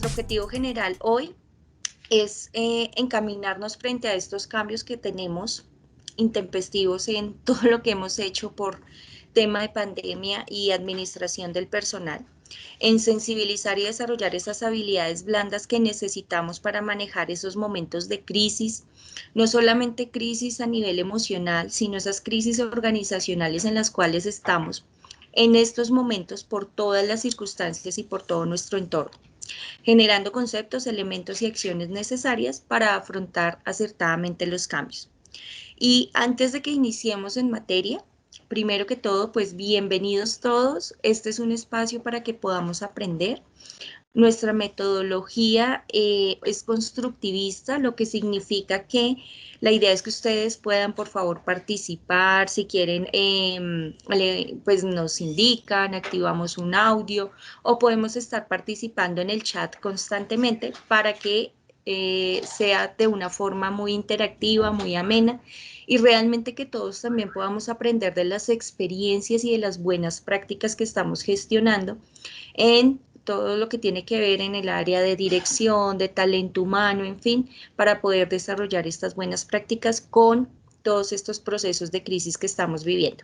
nuestro objetivo general hoy es encaminarnos frente a estos cambios que tenemos intempestivos en todo lo que hemos hecho por tema de pandemia y administración del personal, en sensibilizar y desarrollar esas habilidades blandas que necesitamos para manejar esos momentos de crisis, no solamente crisis a nivel emocional, sino esas crisis organizacionales en las cuales estamos en estos momentos por todas las circunstancias y por todo nuestro entorno, generando conceptos, elementos y acciones necesarias para afrontar acertadamente los cambios. Y antes de que iniciemos en materia, primero que todo, pues bienvenidos todos. Este es un espacio para que podamos aprender. Nuestra metodología es constructivista, lo que significa que la idea es que ustedes puedan, por favor, participar. Si quieren, pues nos indican, activamos un audio o podemos estar participando en el chat constantemente para que sea de una forma muy interactiva, muy amena y realmente que todos también podamos aprender de las experiencias y de las buenas prácticas que estamos gestionando en todo lo que tiene que ver en el área de dirección, de talento humano, en fin, para poder desarrollar estas buenas prácticas con todos estos procesos de crisis que estamos viviendo.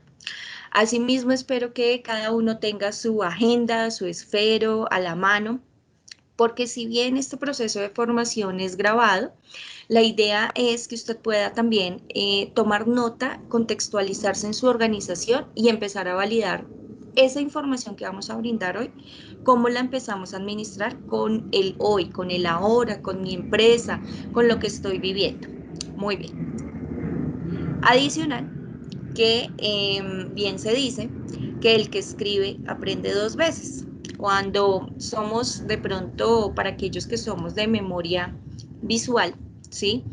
Asimismo, espero que cada uno tenga su agenda, su esfero a la mano, porque si bien este proceso de formación es grabado, la idea es que usted pueda también tomar nota, contextualizarse en su organización y empezar a validar esa información que vamos a brindar hoy, cómo la empezamos a administrar con el hoy, con el ahora, con mi empresa, con lo que estoy viviendo. Muy bien. Adicional, que bien se dice que el que escribe aprende dos veces. Cuando somos de pronto, para aquellos que somos de memoria visual, ¿sí?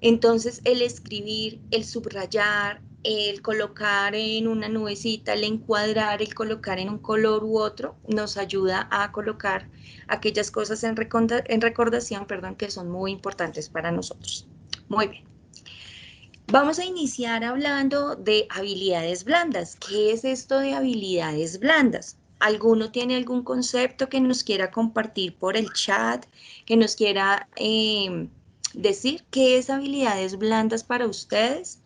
Entonces el escribir, el subrayar, el colocar en una nubecita, el encuadrar, el colocar en un color u otro, nos ayuda a colocar aquellas cosas en recordación, perdón, que son muy importantes para nosotros. Muy bien. Vamos a iniciar hablando de habilidades blandas. ¿Qué es esto de habilidades blandas? ¿Alguno tiene algún concepto que nos quiera compartir por el chat, que nos quiera decir qué es habilidades blandas para ustedes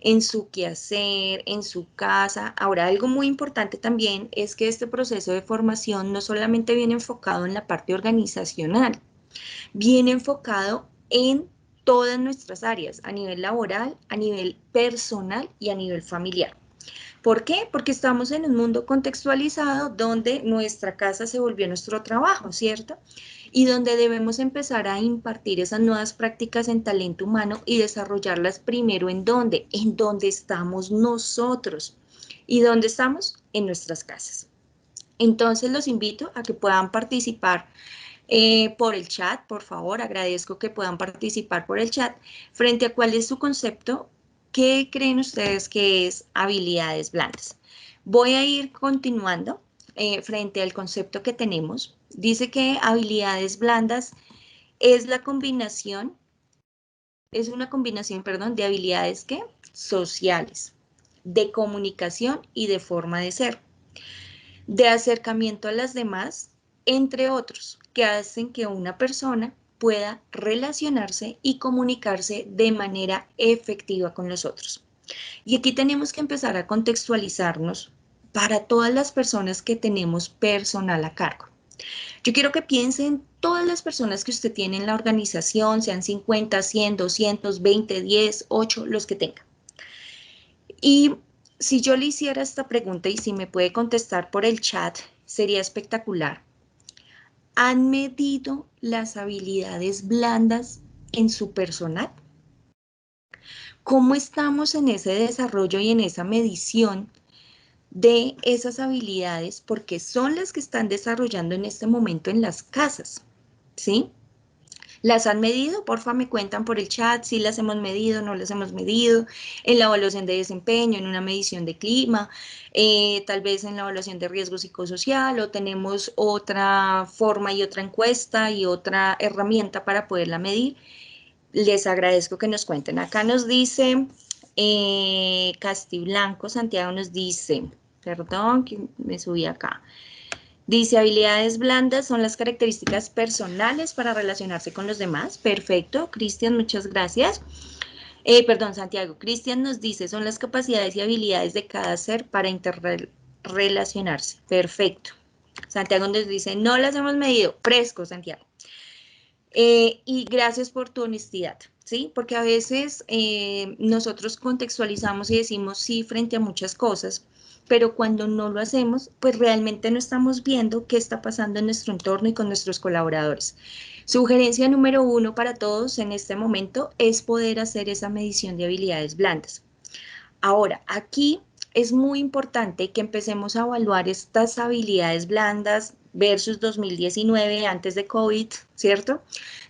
en su quehacer, en su casa? Ahora, algo muy importante también es que este proceso de formación no solamente viene enfocado en la parte organizacional, viene enfocado en todas nuestras áreas, a nivel laboral, a nivel personal y a nivel familiar. ¿Por qué? Porque estamos en un mundo contextualizado donde nuestra casa se volvió nuestro trabajo, ¿cierto? Y donde debemos empezar a impartir esas nuevas prácticas en talento humano y desarrollarlas primero ¿en dónde? En donde estamos nosotros. ¿Y dónde estamos? En nuestras casas. Entonces los invito a que puedan participar por el chat, por favor, agradezco que puedan participar por el chat, frente a cuál es su concepto, qué creen ustedes que es habilidades blandas. Voy a ir continuando frente al concepto que tenemos. Dice que habilidades blandas es la combinación, es una combinación, perdón, de habilidades ¿qué? Sociales, de comunicación y de forma de ser, de acercamiento a las demás, entre otros, que hacen que una persona pueda relacionarse y comunicarse de manera efectiva con los otros. Y aquí tenemos que empezar a contextualizarnos para todas las personas que tenemos personal a cargo. Yo quiero que piensen todas las personas que usted tiene en la organización, sean 50, 100, 200, 20, 10, 8, los que tenga. Y si yo le hiciera esta pregunta y si me puede contestar por el chat, sería espectacular. ¿Han medido las habilidades blandas en su personal? ¿Cómo estamos en ese desarrollo y en esa medición de esas habilidades? Porque son las que están desarrollando en este momento en las casas, ¿sí? ¿Las han medido? Porfa, me cuentan por el chat si las hemos medido, no las hemos medido, en la evaluación de desempeño, en una medición de clima, tal vez en la evaluación de riesgo psicosocial, o tenemos otra forma y otra encuesta y otra herramienta para poderla medir. Les agradezco que nos cuenten. Acá nos dice Castiblanco, Santiago nos dice, perdón, que me subí acá. Dice, habilidades blandas son las características personales para relacionarse con los demás. Perfecto, Cristian, muchas gracias. Perdón, Santiago. Cristian nos dice, son las capacidades y habilidades de cada ser para interrelacionarse. Perfecto. Santiago nos dice, no las hemos medido. Fresco, Santiago. Y gracias por tu honestidad, ¿sí? Porque a veces nosotros contextualizamos y decimos sí frente a muchas cosas, pero cuando no lo hacemos, pues realmente no estamos viendo qué está pasando en nuestro entorno y con nuestros colaboradores. Sugerencia número 1 para todos en este momento es poder hacer esa medición de habilidades blandas. Ahora, aquí es muy importante que empecemos a evaluar estas habilidades blandas versus 2019 antes de COVID, ¿cierto?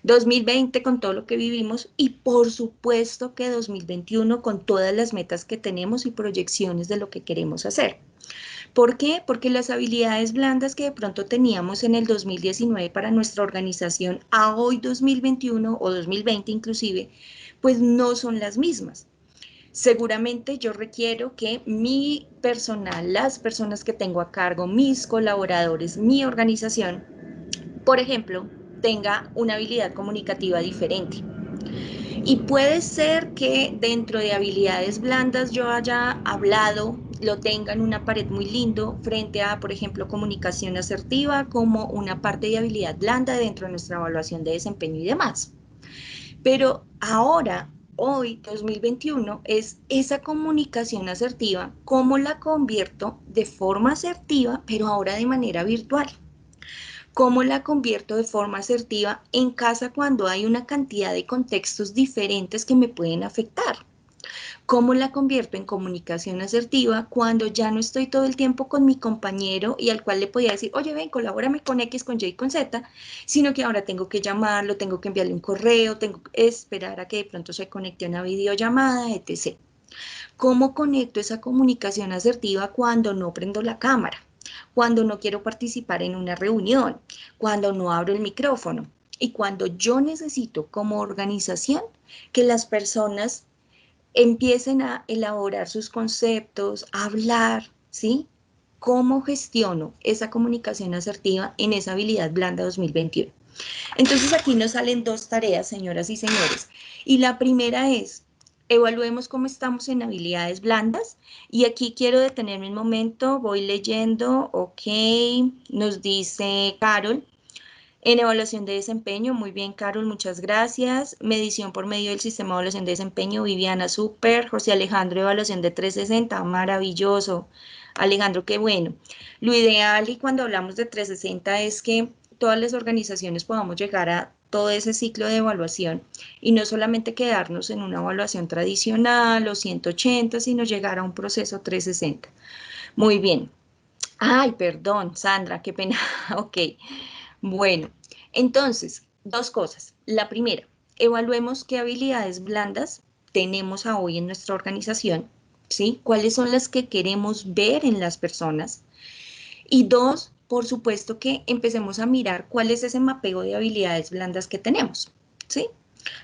2020 con todo lo que vivimos y por supuesto que 2021 con todas las metas que tenemos y proyecciones de lo que queremos hacer. ¿Por qué? Porque las habilidades blandas que de pronto teníamos en el 2019 para nuestra organización a hoy 2021 o 2020 inclusive, pues no son las mismas. Seguramente yo requiero que mi personal, las personas que tengo a cargo, mis colaboradores, mi organización, por ejemplo, tenga una habilidad comunicativa diferente. Y puede ser que dentro de habilidades blandas yo haya hablado, lo tenga en una pared muy lindo frente a, por ejemplo, comunicación asertiva como una parte de habilidad blanda dentro de nuestra evaluación de desempeño y demás. Pero ahora, hoy, 2021, es esa comunicación asertiva, cómo la convierto de forma asertiva, pero ahora de manera virtual. ¿Cómo la convierto de forma asertiva en casa cuando hay una cantidad de contextos diferentes que me pueden afectar? ¿Cómo la convierto en comunicación asertiva cuando ya no estoy todo el tiempo con mi compañero y al cual le podía decir, oye, ven, colabórame con X, con Y, con Z, sino que ahora tengo que llamarlo, tengo que enviarle un correo, tengo que esperar a que de pronto se conecte a una videollamada, etc. ¿Cómo conecto esa comunicación asertiva cuando no prendo la cámara? Cuando no quiero participar en una reunión, cuando no abro el micrófono y cuando yo necesito como organización que las personas empiecen a elaborar sus conceptos, a hablar, ¿sí? ¿Cómo gestiono esa comunicación asertiva en esa habilidad blanda 2021? Entonces aquí nos salen dos tareas, señoras y señores. Y la primera es, evaluemos cómo estamos en habilidades blandas. Y aquí quiero detenerme un momento, voy leyendo, ok, nos dice Carol, en evaluación de desempeño, muy bien, Carol, muchas gracias. Medición por medio del sistema de evaluación de desempeño, Viviana, súper. José Alejandro, evaluación de 360, maravilloso. Alejandro, qué bueno. Lo ideal y cuando hablamos de 360 es que todas las organizaciones podamos llegar a todo ese ciclo de evaluación y no solamente quedarnos en una evaluación tradicional o 180, sino llegar a un proceso 360. Muy bien. Ay, perdón, Sandra, qué pena. Ok. Bueno, entonces, dos cosas. La primera, evaluemos qué habilidades blandas tenemos a hoy en nuestra organización, ¿sí? ¿Cuáles son las que queremos ver en las personas? Y dos, por supuesto que empecemos a mirar cuál es ese mapeo de habilidades blandas que tenemos, ¿sí?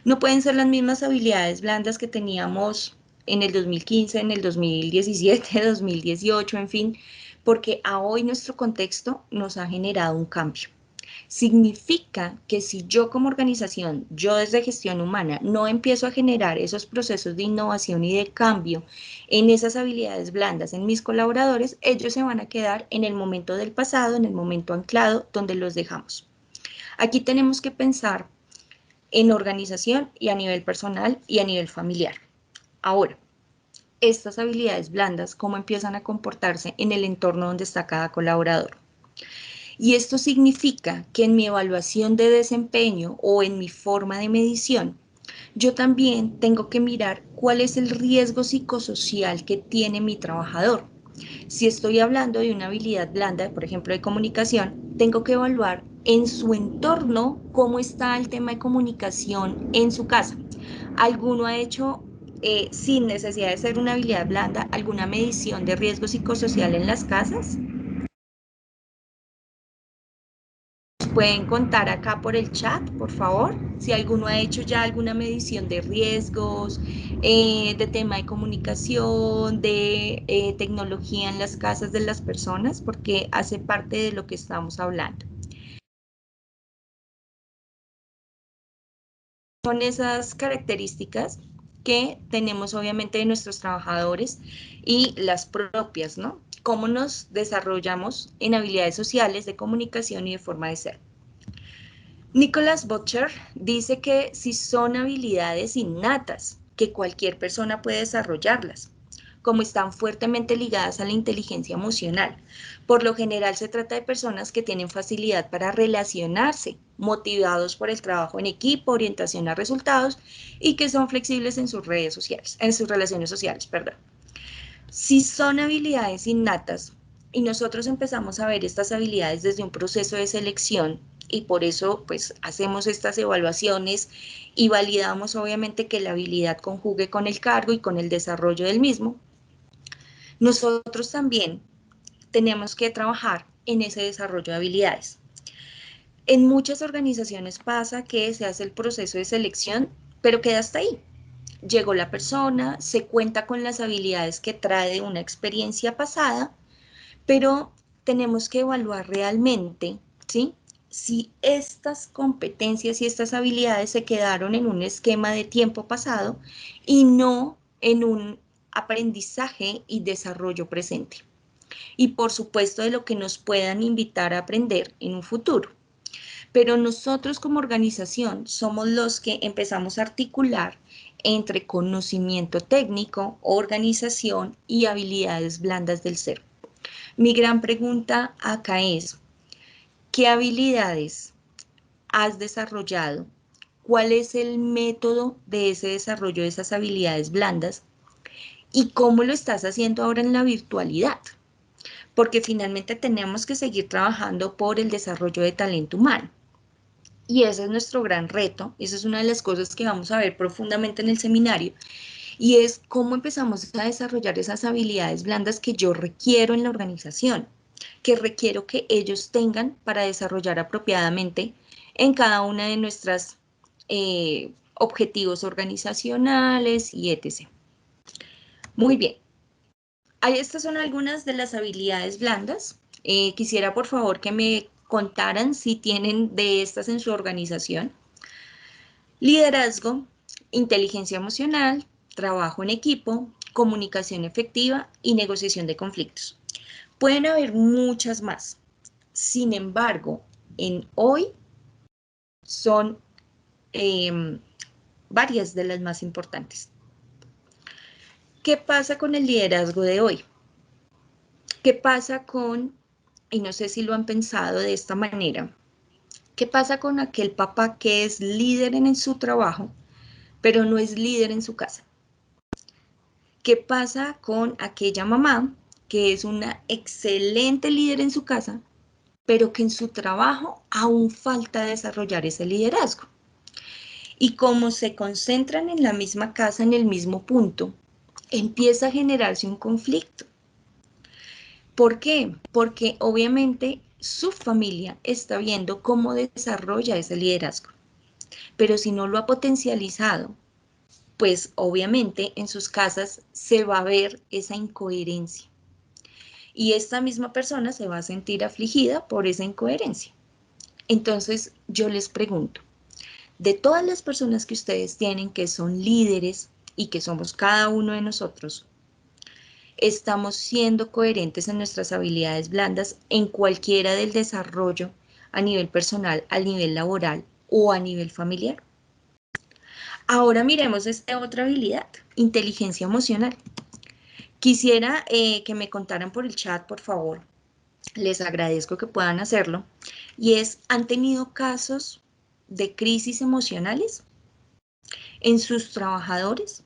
No pueden ser las mismas habilidades blandas que teníamos en el 2015, en el 2017, 2018, en fin, porque a hoy nuestro contexto nos ha generado un cambio. Significa que si yo como organización, yo desde gestión humana, no empiezo a generar esos procesos de innovación y de cambio en esas habilidades blandas en mis colaboradores, ellos se van a quedar en el momento del pasado, en el momento anclado donde los dejamos. Aquí tenemos que pensar en organización y a nivel personal y a nivel familiar. Ahora, estas habilidades blandas, ¿cómo empiezan a comportarse en el entorno donde está cada colaborador? Y esto significa que en mi evaluación de desempeño o en mi forma de medición, yo también tengo que mirar cuál es el riesgo psicosocial que tiene mi trabajador. Si estoy hablando de una habilidad blanda, por ejemplo, de comunicación, tengo que evaluar en su entorno cómo está el tema de comunicación en su casa. ¿Alguno ha hecho, sin necesidad de ser una habilidad blanda, alguna medición de riesgo psicosocial en las casas? Pueden contar acá por el chat, por favor. si alguno ha hecho ya alguna medición de riesgos, de tema de comunicación, de tecnología en las casas de las personas, porque hace parte de lo que estamos hablando. Son esas características que tenemos obviamente de nuestros trabajadores y las propias, ¿no? Cómo nos desarrollamos en habilidades sociales, de comunicación y de forma de ser. Nicholas Butcher dice que si son habilidades innatas, que cualquier persona puede desarrollarlas, como están fuertemente ligadas a la inteligencia emocional. Por lo general se trata de personas que tienen facilidad para relacionarse, motivados por el trabajo en equipo, orientación a resultados y que son flexibles en sus redes sociales, en sus relaciones sociales, perdón. Si son habilidades innatas y nosotros empezamos a ver estas habilidades desde un proceso de selección y por eso pues hacemos estas evaluaciones y validamos obviamente que la habilidad conjugue con el cargo y con el desarrollo del mismo, nosotros también tenemos que trabajar en ese desarrollo de habilidades. En muchas organizaciones pasa que se hace el proceso de selección, pero queda hasta ahí. Llegó la persona, se cuenta con las habilidades que trae de una experiencia pasada, pero tenemos que evaluar realmente, ¿sí? Si estas competencias y estas habilidades se quedaron en un esquema de tiempo pasado y no en un aprendizaje y desarrollo presente. Y por supuesto de lo que nos puedan invitar a aprender en un futuro. Pero nosotros como organización somos los que empezamos a articular entre conocimiento técnico, organización y habilidades blandas del ser. Mi gran pregunta acá es, ¿qué habilidades has desarrollado? ¿Cuál es el método de ese desarrollo de esas habilidades blandas? ¿Y cómo lo estás haciendo ahora en la virtualidad? Porque finalmente tenemos que seguir trabajando por el desarrollo de talento humano. Y ese es nuestro gran reto, esa es una de las cosas que vamos a ver profundamente en el seminario, y es cómo empezamos a desarrollar esas habilidades blandas que yo requiero en la organización, que requiero que ellos tengan para desarrollar apropiadamente en cada una de nuestras objetivos organizacionales y etc. Muy bien, estas son algunas de las habilidades blandas. Quisiera por favor que me contaran si tienen de estas en su organización. Liderazgo, inteligencia emocional, trabajo en equipo, comunicación efectiva y negociación de conflictos. Pueden haber muchas más. Sin embargo, en hoy son varias de las más importantes. ¿Qué pasa con el liderazgo de hoy? ¿Qué pasa con, y no sé si lo han pensado de esta manera, qué pasa con aquel papá que es líder en su trabajo, pero no es líder en su casa? ¿Qué pasa con aquella mamá que es una excelente líder en su casa, pero que en su trabajo aún falta desarrollar ese liderazgo? Y como se concentran en la misma casa, en el mismo punto, empieza a generarse un conflicto. ¿Por qué? Porque obviamente su familia está viendo cómo desarrolla ese liderazgo, pero si no lo ha potencializado, pues obviamente en sus casas se va a ver esa incoherencia. Y esta misma persona se va a sentir afligida por esa incoherencia. Entonces yo les pregunto, de todas las personas que ustedes tienen que son líderes y que somos cada uno de nosotros, ¿estamos siendo coherentes en nuestras habilidades blandas en cualquiera del desarrollo a nivel personal, a nivel laboral o a nivel familiar? Ahora miremos esta otra habilidad, inteligencia emocional. Quisiera que me contaran por el chat, por favor. Les agradezco que puedan hacerlo. Y es, ¿han tenido casos de crisis emocionales en sus trabajadores?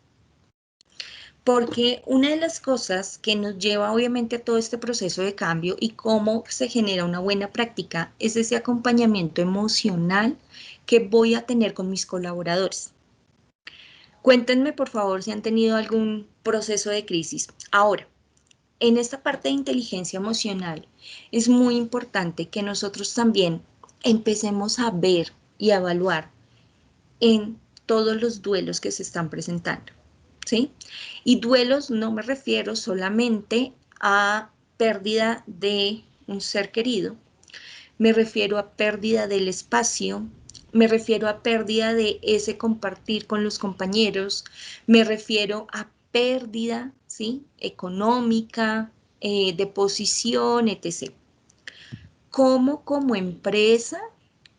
Porque una de las cosas que nos lleva obviamente a todo este proceso de cambio y cómo se genera una buena práctica es ese acompañamiento emocional que voy a tener con mis colaboradores. Cuéntenme por favor si han tenido algún proceso de crisis. Ahora, en esta parte de inteligencia emocional es muy importante que nosotros también empecemos a ver y a evaluar en todos los duelos que se están presentando, ¿sí? Y duelos no me refiero solamente a pérdida de un ser querido, me refiero a pérdida del espacio, me refiero a pérdida de ese compartir con los compañeros, me refiero a pérdida, ¿sí? Económica, de posición, etc. ¿Cómo como empresa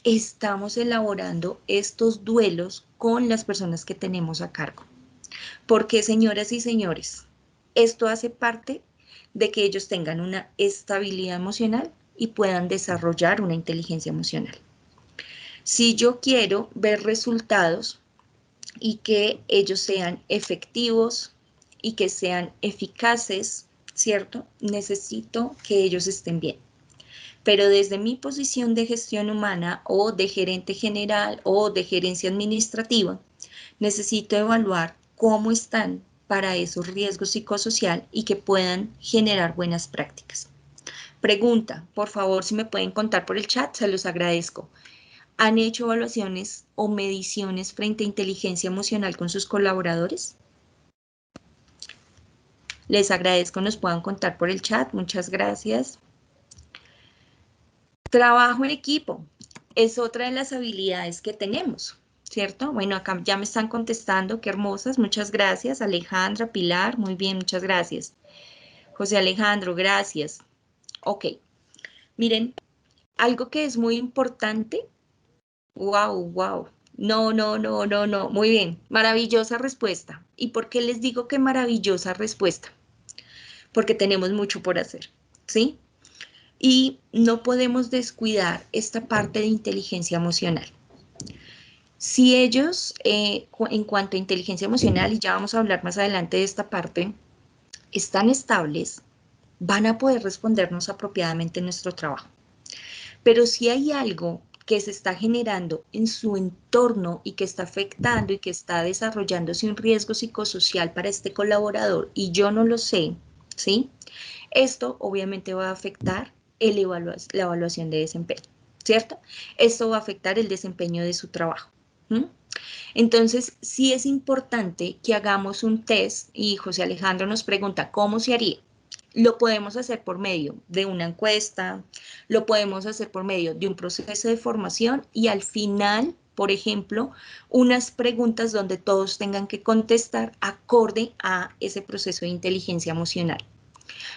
estamos elaborando estos duelos con las personas que tenemos a cargo? Porque, señoras y señores, esto hace parte de que ellos tengan una estabilidad emocional y puedan desarrollar una inteligencia emocional. Si yo quiero ver resultados y que ellos sean efectivos y que sean eficaces, ¿cierto? Necesito que ellos estén bien. Pero desde mi posición de gestión humana o de gerente general o de gerencia administrativa, necesito evaluar cómo están para esos riesgos psicosocial y que puedan generar buenas prácticas. Pregunta, por favor, si me pueden contar por el chat, se los agradezco. ¿Han hecho evaluaciones o mediciones frente a inteligencia emocional con sus colaboradores? Les agradezco, nos puedan contar por el chat. Muchas gracias. Trabajo en equipo es otra de las habilidades que tenemos, ¿cierto? Bueno, acá ya me están contestando, qué hermosas, muchas gracias. Alejandra, Pilar, muy bien, muchas gracias. José Alejandro, gracias. Ok, miren, algo que es muy importante. Wow, wow. No, no, no, no, no. Muy bien. Maravillosa respuesta. ¿Y por qué les digo que maravillosa respuesta? Porque tenemos mucho por hacer, ¿sí? Y no podemos descuidar esta parte de inteligencia emocional. Si ellos, en cuanto a inteligencia emocional, y ya vamos a hablar más adelante de esta parte, están estables, van a poder respondernos apropiadamente en nuestro trabajo. Pero si hay algo que se está generando en su entorno y que está afectando y que está desarrollándose un riesgo psicosocial para este colaborador y yo no lo sé, ¿sí? Esto obviamente va a afectar la evaluación de desempeño, ¿cierto? Esto va a afectar el desempeño de su trabajo. ¿Mm? Entonces, sí es importante que hagamos un test y José Alejandro nos pregunta, ¿cómo se haría? Lo podemos hacer por medio de una encuesta, lo podemos hacer por medio de un proceso de formación y al final, por ejemplo, unas preguntas donde todos tengan que contestar acorde a ese proceso de inteligencia emocional.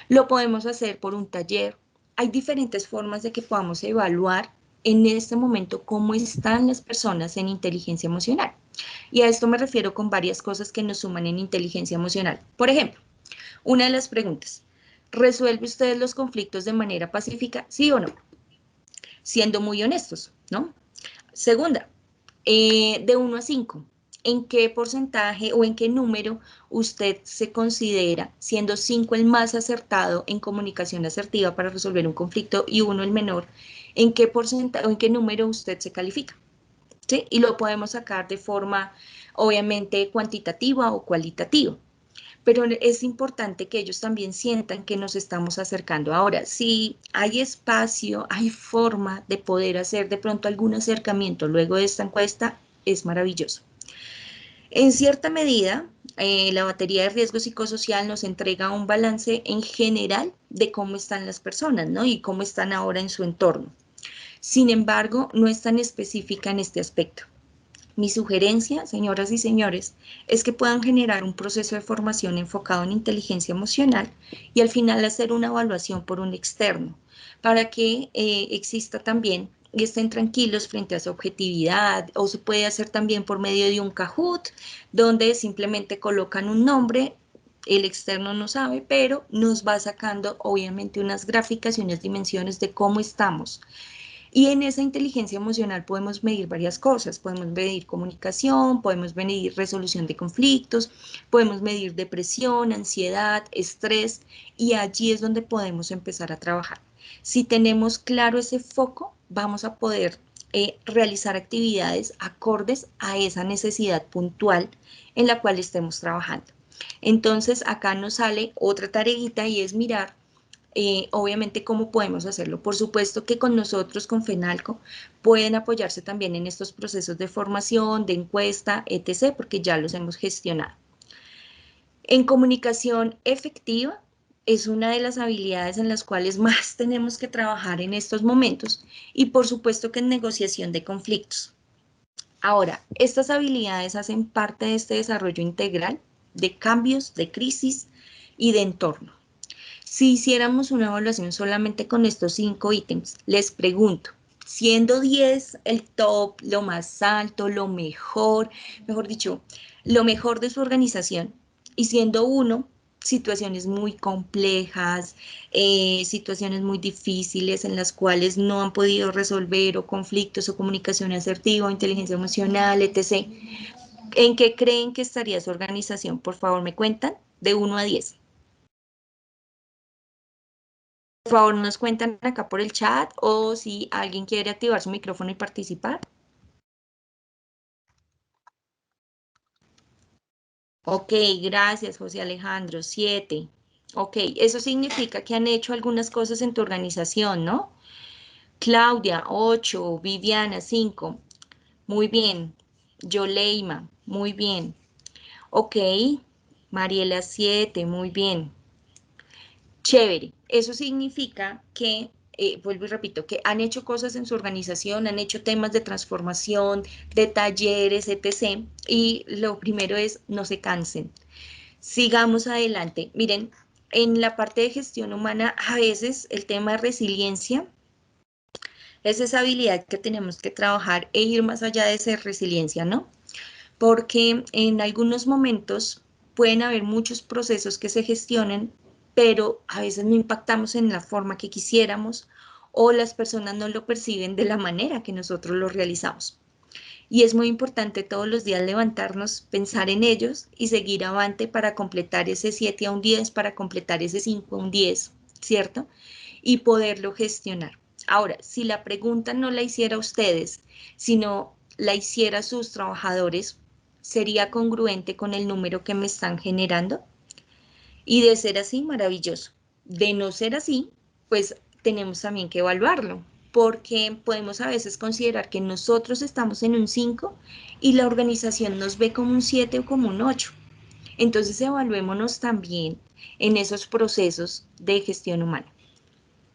Lo podemos hacer por un taller. Hay diferentes formas de que podamos evaluar en este momento cómo están las personas en inteligencia emocional. Y a esto me refiero con varias cosas que nos suman en inteligencia emocional. Por ejemplo, una de las preguntas, ¿resuelve usted los conflictos de manera pacífica? ¿Sí o no? Siendo muy honestos, ¿no? Segunda, de 1 a 5, ¿en qué porcentaje o en qué número usted se considera, siendo 5 el más acertado en comunicación asertiva para resolver un conflicto y 1 el menor, en qué porcentaje o en qué número usted se califica? ¿Sí? Y lo podemos sacar de forma, obviamente, cuantitativa o cualitativa. Pero es importante que ellos también sientan que nos estamos acercando. Ahora, si hay espacio, hay forma de poder hacer de pronto algún acercamiento luego de esta encuesta, es maravilloso. En cierta medida, la batería de riesgo psicosocial nos entrega un balance en general de cómo están las personas, ¿no? Y cómo están ahora en su entorno. Sin embargo, no es tan específica en este aspecto. Mi sugerencia, señoras y señores, es que puedan generar un proceso de formación enfocado en inteligencia emocional y al final hacer una evaluación por un externo para que exista también y estén tranquilos frente a su objetividad, o se puede hacer también por medio de un Kahoot, donde simplemente colocan un nombre, el externo no sabe, pero nos va sacando obviamente unas gráficas y unas dimensiones de cómo estamos. Y en esa inteligencia emocional podemos medir varias cosas, podemos medir comunicación, podemos medir resolución de conflictos, podemos medir depresión, ansiedad, estrés, y allí es donde podemos empezar a trabajar. Si tenemos claro ese foco, vamos a poder realizar actividades acordes a esa necesidad puntual en la cual estemos trabajando. Entonces acá nos sale otra tareita y es mirar obviamente, ¿cómo podemos hacerlo? Por supuesto que con nosotros, con FENALCO, pueden apoyarse también en estos procesos de formación, de encuesta, etc., porque ya los hemos gestionado. En comunicación efectiva es una de las habilidades en las cuales más tenemos que trabajar en estos momentos y por supuesto que en negociación de conflictos. Ahora, estas habilidades hacen parte de este desarrollo integral de cambios, de crisis y de entorno. Si hiciéramos una evaluación solamente con estos 5 ítems, les pregunto, siendo 10 el top, lo más alto, lo mejor dicho, lo mejor de su organización, y siendo 1, situaciones muy complejas, situaciones muy difíciles en las cuales no han podido resolver, o conflictos, o comunicación asertiva, o inteligencia emocional, etc. ¿En qué creen que estaría su organización? Por favor, me cuentan de 1 a 10. Por favor, nos cuentan acá por el chat o si alguien quiere activar su micrófono y participar. Ok, gracias, José Alejandro. 7. Ok, eso significa que han hecho algunas cosas en tu organización, ¿no? Claudia, 8. Viviana, 5. Muy bien. Yoleima, muy bien. Ok, Mariela, 7. Muy bien. Chévere. Eso significa que, vuelvo y repito, que han hecho cosas en su organización, han hecho temas de transformación, de talleres, etc. Y lo primero es no se cansen. Sigamos adelante. Miren, en la parte de gestión humana, a veces el tema de resiliencia es esa habilidad que tenemos que trabajar e ir más allá de ser resiliencia, ¿no? Porque en algunos momentos pueden haber muchos procesos que se gestionen, pero a veces no impactamos en la forma que quisiéramos o las personas no lo perciben de la manera que nosotros lo realizamos. Y es muy importante todos los días levantarnos, pensar en ellos y seguir avante para completar ese 7 a un 10, para completar ese 5 a un 10, ¿cierto? Y poderlo gestionar. Ahora, si la pregunta no la hiciera ustedes, sino la hiciera sus trabajadores, ¿sería congruente con el número que me están generando? Y de ser así, maravilloso. De no ser así, pues tenemos también que evaluarlo, porque podemos a veces considerar que nosotros estamos en un 5 y la organización nos ve como un 7 o como un 8. Entonces evaluémonos también en esos procesos de gestión humana.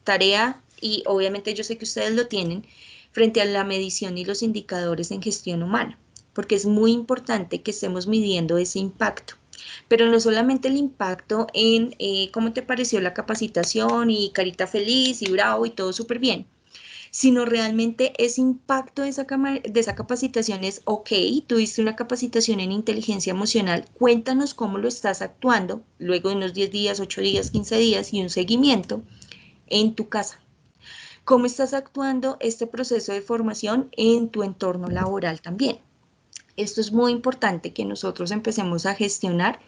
Tarea, y obviamente yo sé que ustedes lo tienen, frente a la medición y los indicadores en gestión humana, porque es muy importante que estemos midiendo ese impacto. Pero no solamente el impacto en cómo te pareció la capacitación y carita feliz y bravo y todo súper bien, sino realmente ese impacto de esa capacitación es, ok, tuviste una capacitación en inteligencia emocional, cuéntanos cómo lo estás actuando, luego de unos 10 días, 8 días, 15 días y un seguimiento en tu casa. ¿Cómo estás actuando este proceso de formación en tu entorno laboral también? Esto es muy importante que nosotros empecemos a gestionar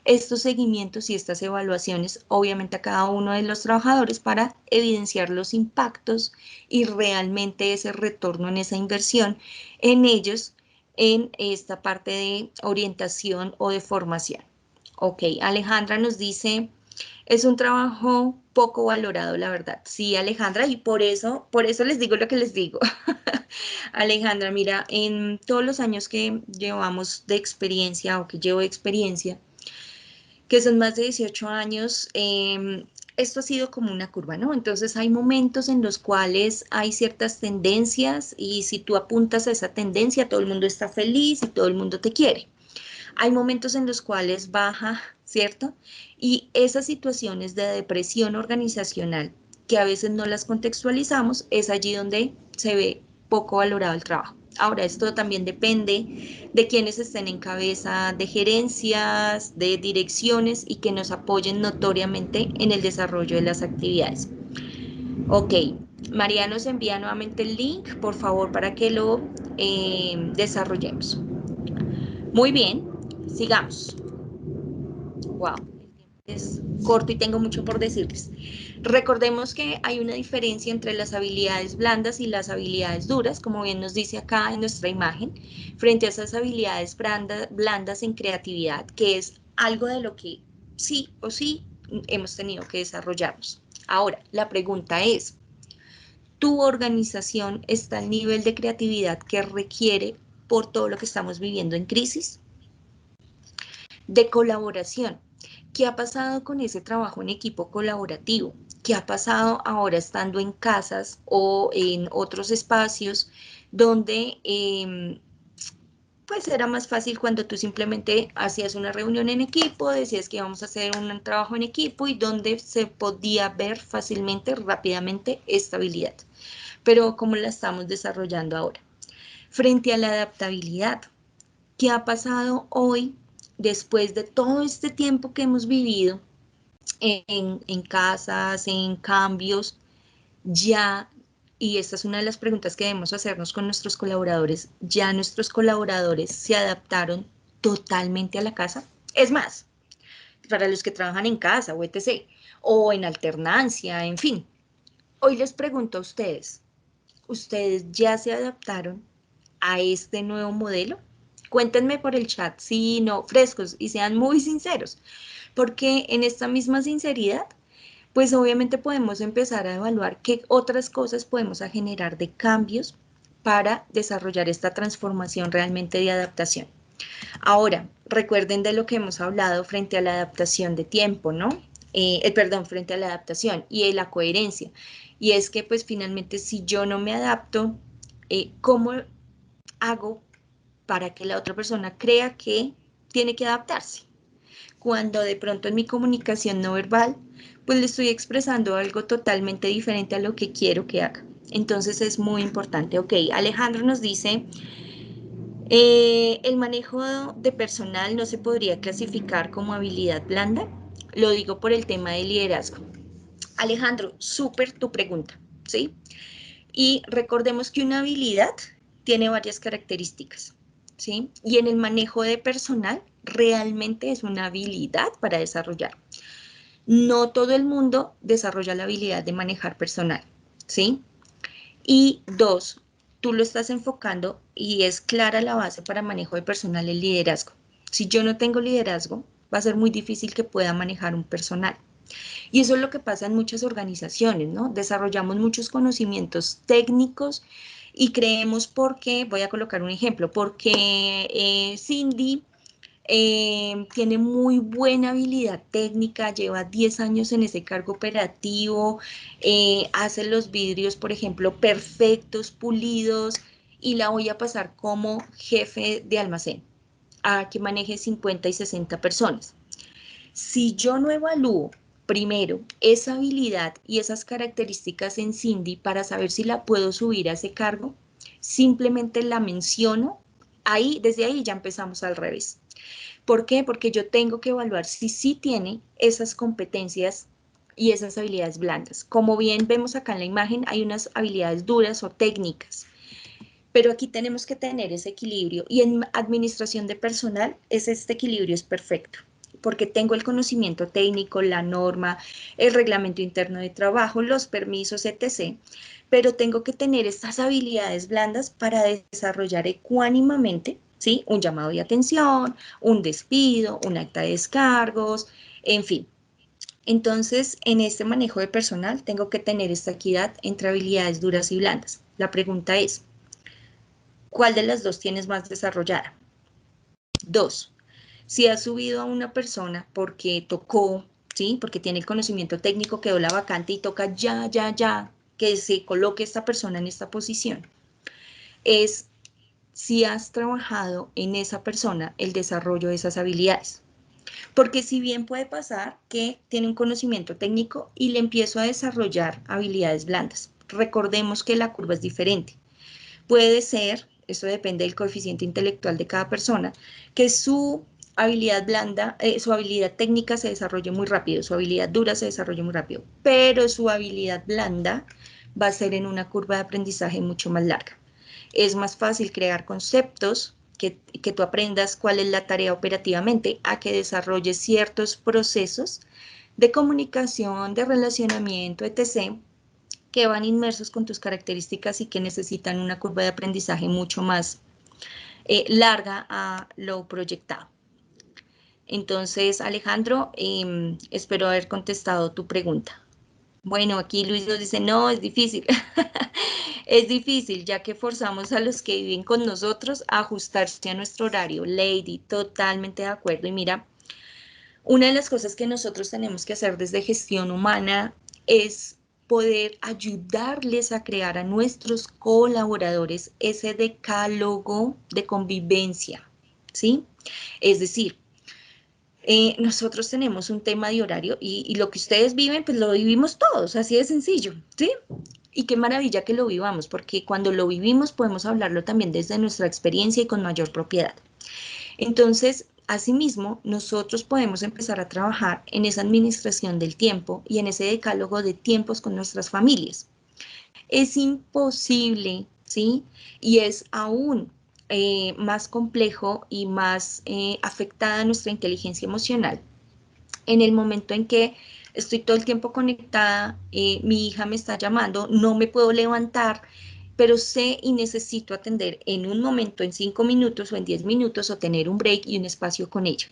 estos seguimientos y estas evaluaciones, obviamente a cada uno de los trabajadores para evidenciar los impactos y realmente ese retorno en esa inversión en ellos en esta parte de orientación o de formación. Ok, Alejandra nos dice, es un trabajo poco valorado, la verdad. Sí, Alejandra, y por eso les digo lo que les digo. Alejandra, mira, en todos los años que llevamos de experiencia o que llevo de experiencia, que son más de 18 años, esto ha sido como una curva, ¿no? Entonces hay momentos en los cuales hay ciertas tendencias y si tú apuntas a esa tendencia, todo el mundo está feliz y todo el mundo te quiere. Hay momentos en los cuales baja, ¿cierto? Y esas situaciones de depresión organizacional, que a veces no las contextualizamos, es allí donde se ve poco valorado el trabajo. Ahora, esto también depende de quienes estén en cabeza de gerencias, de direcciones y que nos apoyen notoriamente en el desarrollo de las actividades. Ok, María nos envía nuevamente el link, por favor, para que lo desarrollemos. Muy bien, sigamos. Wow, el tiempo es corto y tengo mucho por decirles. Recordemos que hay una diferencia entre las habilidades blandas y las habilidades duras, como bien nos dice acá en nuestra imagen, frente a esas habilidades blandas en creatividad, que es algo de lo que sí o sí hemos tenido que desarrollarnos. Ahora, la pregunta es, ¿tu organización está al nivel de creatividad que requiere por todo lo que estamos viviendo en crisis? De colaboración. ¿Qué ha pasado con ese trabajo en equipo colaborativo? ¿Qué ha pasado ahora estando en casas o en otros espacios donde pues era más fácil cuando tú simplemente hacías una reunión en equipo, decías que íbamos a hacer un trabajo en equipo y donde se podía ver fácilmente, rápidamente, estabilidad? Pero ¿cómo la estamos desarrollando ahora? Frente a la adaptabilidad, ¿qué ha pasado hoy después de todo este tiempo que hemos vivido en casas, en cambios? Ya, y esta es una de las preguntas que debemos hacernos con nuestros colaboradores, ¿ya nuestros colaboradores se adaptaron totalmente a la casa? Es más, para los que trabajan en casa o etc., o en alternancia, en fin. Hoy les pregunto a ustedes, ¿ustedes ya se adaptaron a este nuevo modelo? Cuéntenme por el chat, sí, no, frescos y sean muy sinceros, porque en esta misma sinceridad, pues obviamente podemos empezar a evaluar qué otras cosas podemos generar de cambios para desarrollar esta transformación realmente de adaptación. Ahora, recuerden de lo que hemos hablado frente a la adaptación de tiempo, ¿no? Perdón, frente a la adaptación y la coherencia. Y es que pues finalmente si yo no me adapto, ¿cómo hago para que la otra persona crea que tiene que adaptarse? Cuando de pronto en mi comunicación no verbal, pues le estoy expresando algo totalmente diferente a lo que quiero que haga. Entonces es muy importante. Ok, Alejandro nos dice, el manejo de personal no se podría clasificar como habilidad blanda. Lo digo por el tema de liderazgo. Alejandro, súper tu pregunta, ¿sí? Y recordemos que una habilidad tiene varias características, ¿sí? Y en el manejo de personal realmente es una habilidad para desarrollar. No todo el mundo desarrolla la habilidad de manejar personal, ¿sí? Y dos, tú lo estás enfocando y es clara la base para manejo de personal, el liderazgo. Si yo no tengo liderazgo, va a ser muy difícil que pueda manejar un personal. Y eso es lo que pasa en muchas organizaciones, ¿no? Desarrollamos muchos conocimientos técnicos y creemos porque, voy a colocar un ejemplo, porque Cindy tiene muy buena habilidad técnica, lleva 10 años en ese cargo operativo, hace los vidrios, por ejemplo, perfectos, pulidos, y la voy a pasar como jefe de almacén, a que maneje 50 y 60 personas. Si yo no evalúo primero esa habilidad y esas características en Cindy para saber si la puedo subir a ese cargo, simplemente la menciono, ahí, desde ahí ya empezamos al revés. ¿Por qué? Porque yo tengo que evaluar si sí tiene esas competencias y esas habilidades blandas. Como bien vemos acá en la imagen, hay unas habilidades duras o técnicas, pero aquí tenemos que tener ese equilibrio y en administración de personal este equilibrio es perfecto porque tengo el conocimiento técnico, la norma, el reglamento interno de trabajo, los permisos, etc. Pero tengo que tener estas habilidades blandas para desarrollar ecuánimamente, ¿sí? Un llamado de atención, un despido, un acta de descargos, en fin. Entonces, en este manejo de personal tengo que tener esta equidad entre habilidades duras y blandas. La pregunta es, ¿cuál de las dos tienes más desarrollada? Dos, si has subido a una persona porque tocó, ¿sí? Porque tiene el conocimiento técnico, quedó la vacante y toca ya, que se coloque esta persona en esta posición, es si has trabajado en esa persona el desarrollo de esas habilidades. Porque si bien puede pasar que tiene un conocimiento técnico y le empiezo a desarrollar habilidades blandas, recordemos que la curva es diferente. Puede ser, eso depende del coeficiente intelectual de cada persona, que su habilidad blanda, su habilidad técnica se desarrolle muy rápido, su habilidad dura se desarrolle muy rápido, pero su habilidad blanda va a ser en una curva de aprendizaje mucho más larga. Es más fácil crear conceptos, que tú aprendas cuál es la tarea operativamente, a que desarrolles ciertos procesos de comunicación, de relacionamiento, etc., que van inmersos con tus características y que necesitan una curva de aprendizaje mucho más larga a lo proyectado. Entonces, Alejandro, espero haber contestado tu pregunta. Bueno, aquí Luis nos dice, no, es difícil. Es difícil, ya que forzamos a los que viven con nosotros a ajustarse a nuestro horario. Lady, totalmente de acuerdo. Y mira, una de las cosas que nosotros tenemos que hacer desde gestión humana es poder ayudarles a crear a nuestros colaboradores ese decálogo de convivencia, ¿sí? Es decir, nosotros tenemos un tema de horario y lo que ustedes viven, pues lo vivimos todos, así de sencillo, ¿sí? Y qué maravilla que lo vivamos, porque cuando lo vivimos podemos hablarlo también desde nuestra experiencia y con mayor propiedad. Entonces, asimismo, nosotros podemos empezar a trabajar en esa administración del tiempo y en ese decálogo de tiempos con nuestras familias. Es imposible, ¿sí? Y es aún más complejo y más afectada nuestra inteligencia emocional en el momento en que estoy todo el tiempo conectada, mi hija me está llamando, no me puedo levantar, pero sé y necesito atender en un momento, en 5 minutos o en 10 minutos, o tener un break y un espacio con ella.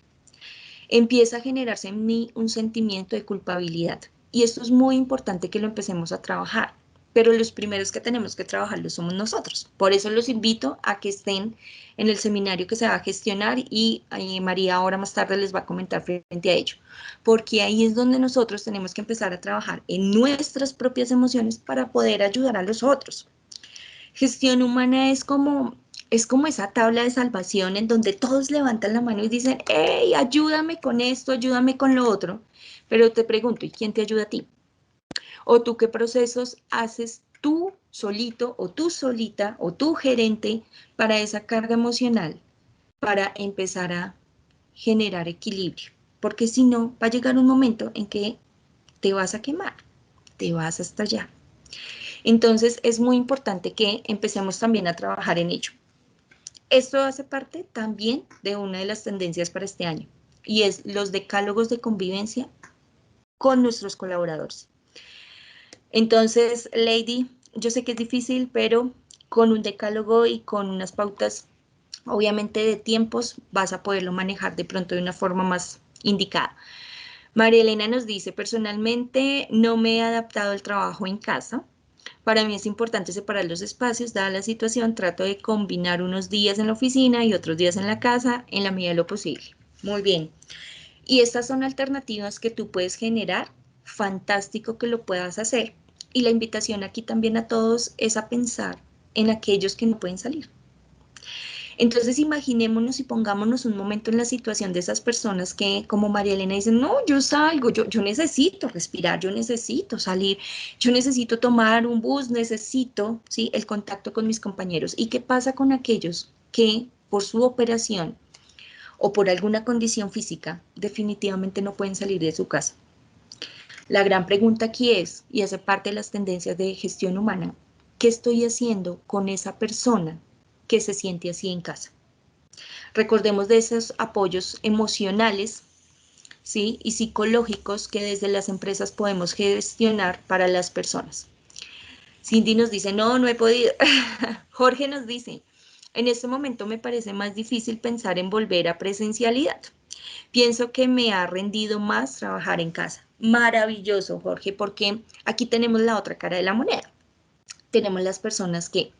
Empieza a generarse en mí un sentimiento de culpabilidad. Y esto es muy importante que lo empecemos a trabajar, pero los primeros que tenemos que trabajarlo somos nosotros. Por eso los invito a que estén en el seminario que se va a gestionar y María ahora más tarde les va a comentar frente a ello, porque ahí es donde nosotros tenemos que empezar a trabajar en nuestras propias emociones para poder ayudar a los otros. Gestión humana es como esa tabla de salvación en donde todos levantan la mano y dicen, hey, ayúdame con esto, ayúdame con lo otro. Pero te pregunto, ¿y quién te ayuda a ti? ¿O tú qué procesos haces tú solito o tú solita o tú gerente para esa carga emocional, para empezar a generar equilibrio? Porque si no, va a llegar un momento en que te vas a quemar, te vas a estallar. Entonces es muy importante que empecemos también a trabajar en ello. Esto hace parte también de una de las tendencias para este año y es los decálogos de convivencia con nuestros colaboradores. Entonces, Lady, yo sé que es difícil, pero con un decálogo y con unas pautas, obviamente de tiempos, vas a poderlo manejar de pronto de una forma más indicada. María Elena nos dice, personalmente no me he adaptado al trabajo en casa. Para mí es importante separar los espacios, dada la situación, trato de combinar unos días en la oficina y otros días en la casa en la medida de lo posible. Muy bien. Y estas son alternativas que tú puedes generar. Fantástico que lo puedas hacer. Y la invitación aquí también a todos es a pensar en aquellos que no pueden salir. Entonces imaginémonos y pongámonos un momento en la situación de esas personas que, como María Elena, dicen, no, yo salgo, yo necesito respirar, yo necesito salir, yo necesito tomar un bus, necesito, ¿sí?, el contacto con mis compañeros. ¿Y qué pasa con aquellos que por su operación o por alguna condición física definitivamente no pueden salir de su casa? La gran pregunta aquí es, y hace parte de las tendencias de gestión humana, ¿qué estoy haciendo con esa persona que se siente así en casa? Recordemos de esos apoyos emocionales, ¿sí?, y psicológicos que desde las empresas podemos gestionar para las personas. Cindy nos dice, no, no he podido. Jorge nos dice, en este momento me parece más difícil pensar en volver a presencialidad. Pienso que me ha rendido más trabajar en casa. Maravilloso, Jorge, porque aquí tenemos la otra cara de la moneda. Tenemos las personas que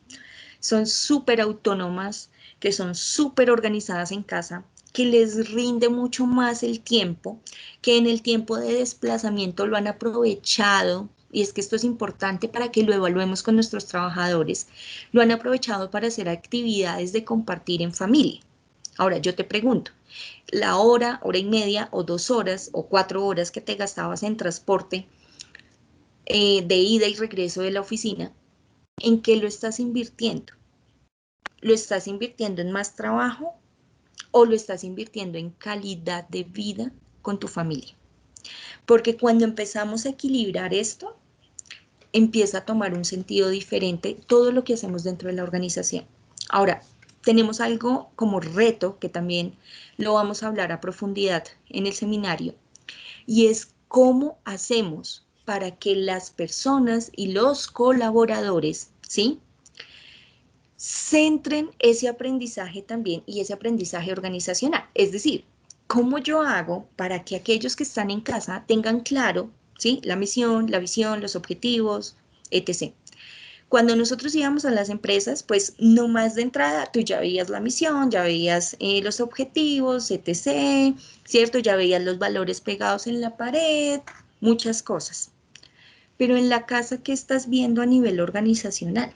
son súper autónomas, que son súper organizadas en casa, que les rinde mucho más el tiempo, que en el tiempo de desplazamiento lo han aprovechado, y es que esto es importante para que lo evaluemos con nuestros trabajadores, lo han aprovechado para hacer actividades de compartir en familia. Ahora, yo te pregunto, la hora y media, o 2 horas, o 4 horas que te gastabas en transporte de ida y regreso de la oficina, ¿en qué lo estás invirtiendo? ¿Lo estás invirtiendo en más trabajo o lo estás invirtiendo en calidad de vida con tu familia? Porque cuando empezamos a equilibrar esto, empieza a tomar un sentido diferente todo lo que hacemos dentro de la organización. Ahora, tenemos algo como reto que también lo vamos a hablar a profundidad en el seminario, y es cómo hacemos para que las personas y los colaboradores, ¿sí?, centren ese aprendizaje también y ese aprendizaje organizacional. Es decir, ¿cómo yo hago para que aquellos que están en casa tengan claro ¿sí? La misión, la visión, los objetivos, etc. Cuando nosotros íbamos a las empresas, pues no más de entrada, tú ya veías la misión, ya veías los objetivos, etc., ¿cierto? Ya veías los valores pegados en la pared, muchas cosas. Pero en la casa, ¿qué estás viendo a nivel organizacional?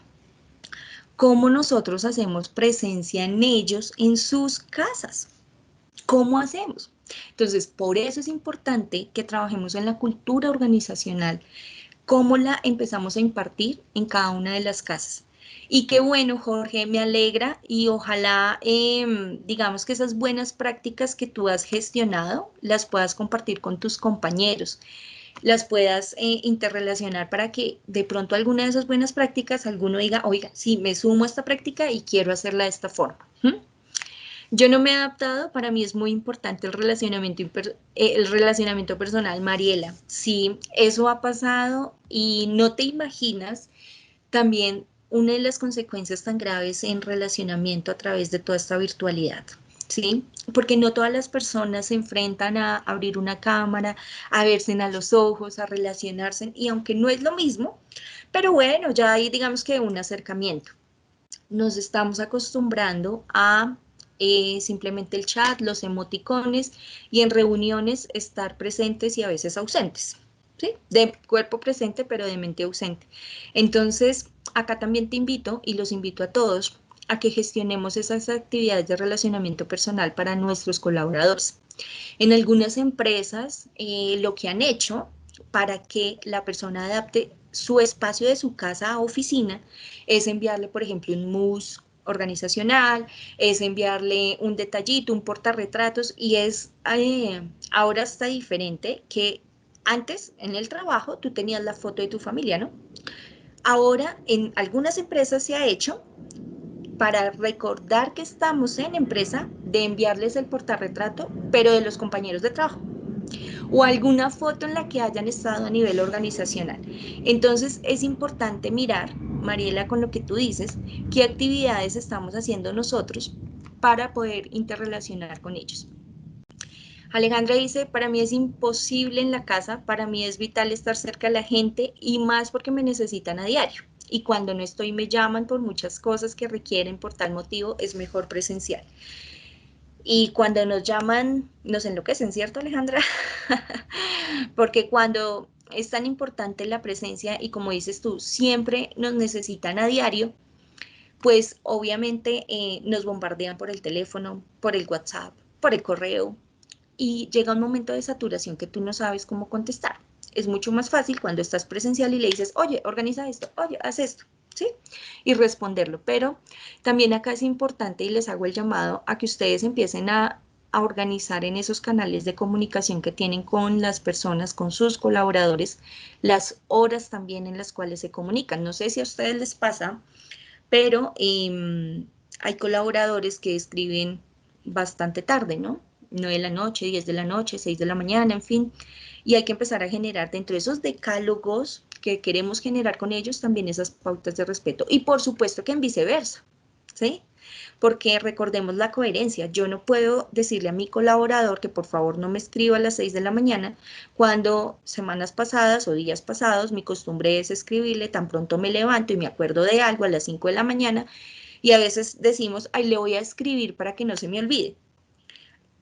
¿Cómo nosotros hacemos presencia en ellos, en sus casas? ¿Cómo hacemos? Entonces, por eso es importante que trabajemos en la cultura organizacional, cómo la empezamos a impartir en cada una de las casas. Y qué bueno, Jorge, me alegra y ojalá, digamos que esas buenas prácticas que tú has gestionado las puedas compartir con tus compañeros, las puedas interrelacionar para que de pronto alguna de esas buenas prácticas, alguno diga, oiga, sí, me sumo a esta práctica y quiero hacerla de esta forma. ¿Mm? Yo no me he adaptado, para mí es muy importante el relacionamiento personal, Mariela. Sí, eso ha pasado y no te imaginas también una de las consecuencias tan graves en relacionamiento a través de toda esta virtualidad. ¿Sí? Porque no todas las personas se enfrentan a abrir una cámara, a verse a los ojos, a relacionarse, y aunque no es lo mismo, pero bueno, ya hay digamos que un acercamiento. Nos estamos acostumbrando a simplemente el chat, los emoticones y en reuniones estar presentes y a veces ausentes. ¿Sí? De cuerpo presente pero de mente ausente. Entonces, acá también te invito y los invito a todos a que gestionemos esas actividades de relacionamiento personal para nuestros colaboradores. En algunas empresas, lo que han hecho para que la persona adapte su espacio de su casa a oficina es enviarle, por ejemplo, un mus organizacional, es enviarle un detallito, un portarretratos y ahora está diferente que antes en el trabajo tú tenías la foto de tu familia, ¿no? Ahora en algunas empresas se ha hecho para recordar que estamos en empresa de enviarles el portarretrato, pero de los compañeros de trabajo o alguna foto en la que hayan estado a nivel organizacional. Entonces es importante mirar, Mariela, con lo que tú dices, qué actividades estamos haciendo nosotros para poder interrelacionar con ellos. Alejandra dice, para mí es imposible en la casa, para mí es vital estar cerca de la gente y más porque me necesitan a diario. Y cuando no estoy me llaman por muchas cosas que requieren por tal motivo, es mejor presencial. Y cuando nos llaman, nos enloquecen, ¿cierto, Alejandra? Porque cuando es tan importante la presencia y como dices tú, siempre nos necesitan a diario, pues obviamente nos bombardean por el teléfono, por el WhatsApp, por el correo y llega un momento de saturación que tú no sabes cómo contestar. Es mucho más fácil cuando estás presencial y le dices, oye, organiza esto, oye, haz esto, ¿sí? Y responderlo. Pero también acá es importante y les hago el llamado a que ustedes empiecen a organizar en esos canales de comunicación que tienen con las personas, con sus colaboradores, las horas también en las cuales se comunican. No sé si a ustedes les pasa, pero hay colaboradores que escriben bastante tarde, ¿no? 9 de la noche, 10 de la noche, 6 de la mañana, en fin, y hay que empezar a generar dentro de esos decálogos que queremos generar con ellos también esas pautas de respeto. Y por supuesto que en viceversa, ¿sí? Porque recordemos la coherencia. Yo no puedo decirle a mi colaborador que por favor no me escriba a las 6 de la mañana cuando semanas pasadas o días pasados mi costumbre es escribirle tan pronto me levanto y me acuerdo de algo a las 5 de la mañana y a veces decimos, ay, le voy a escribir para que no se me olvide.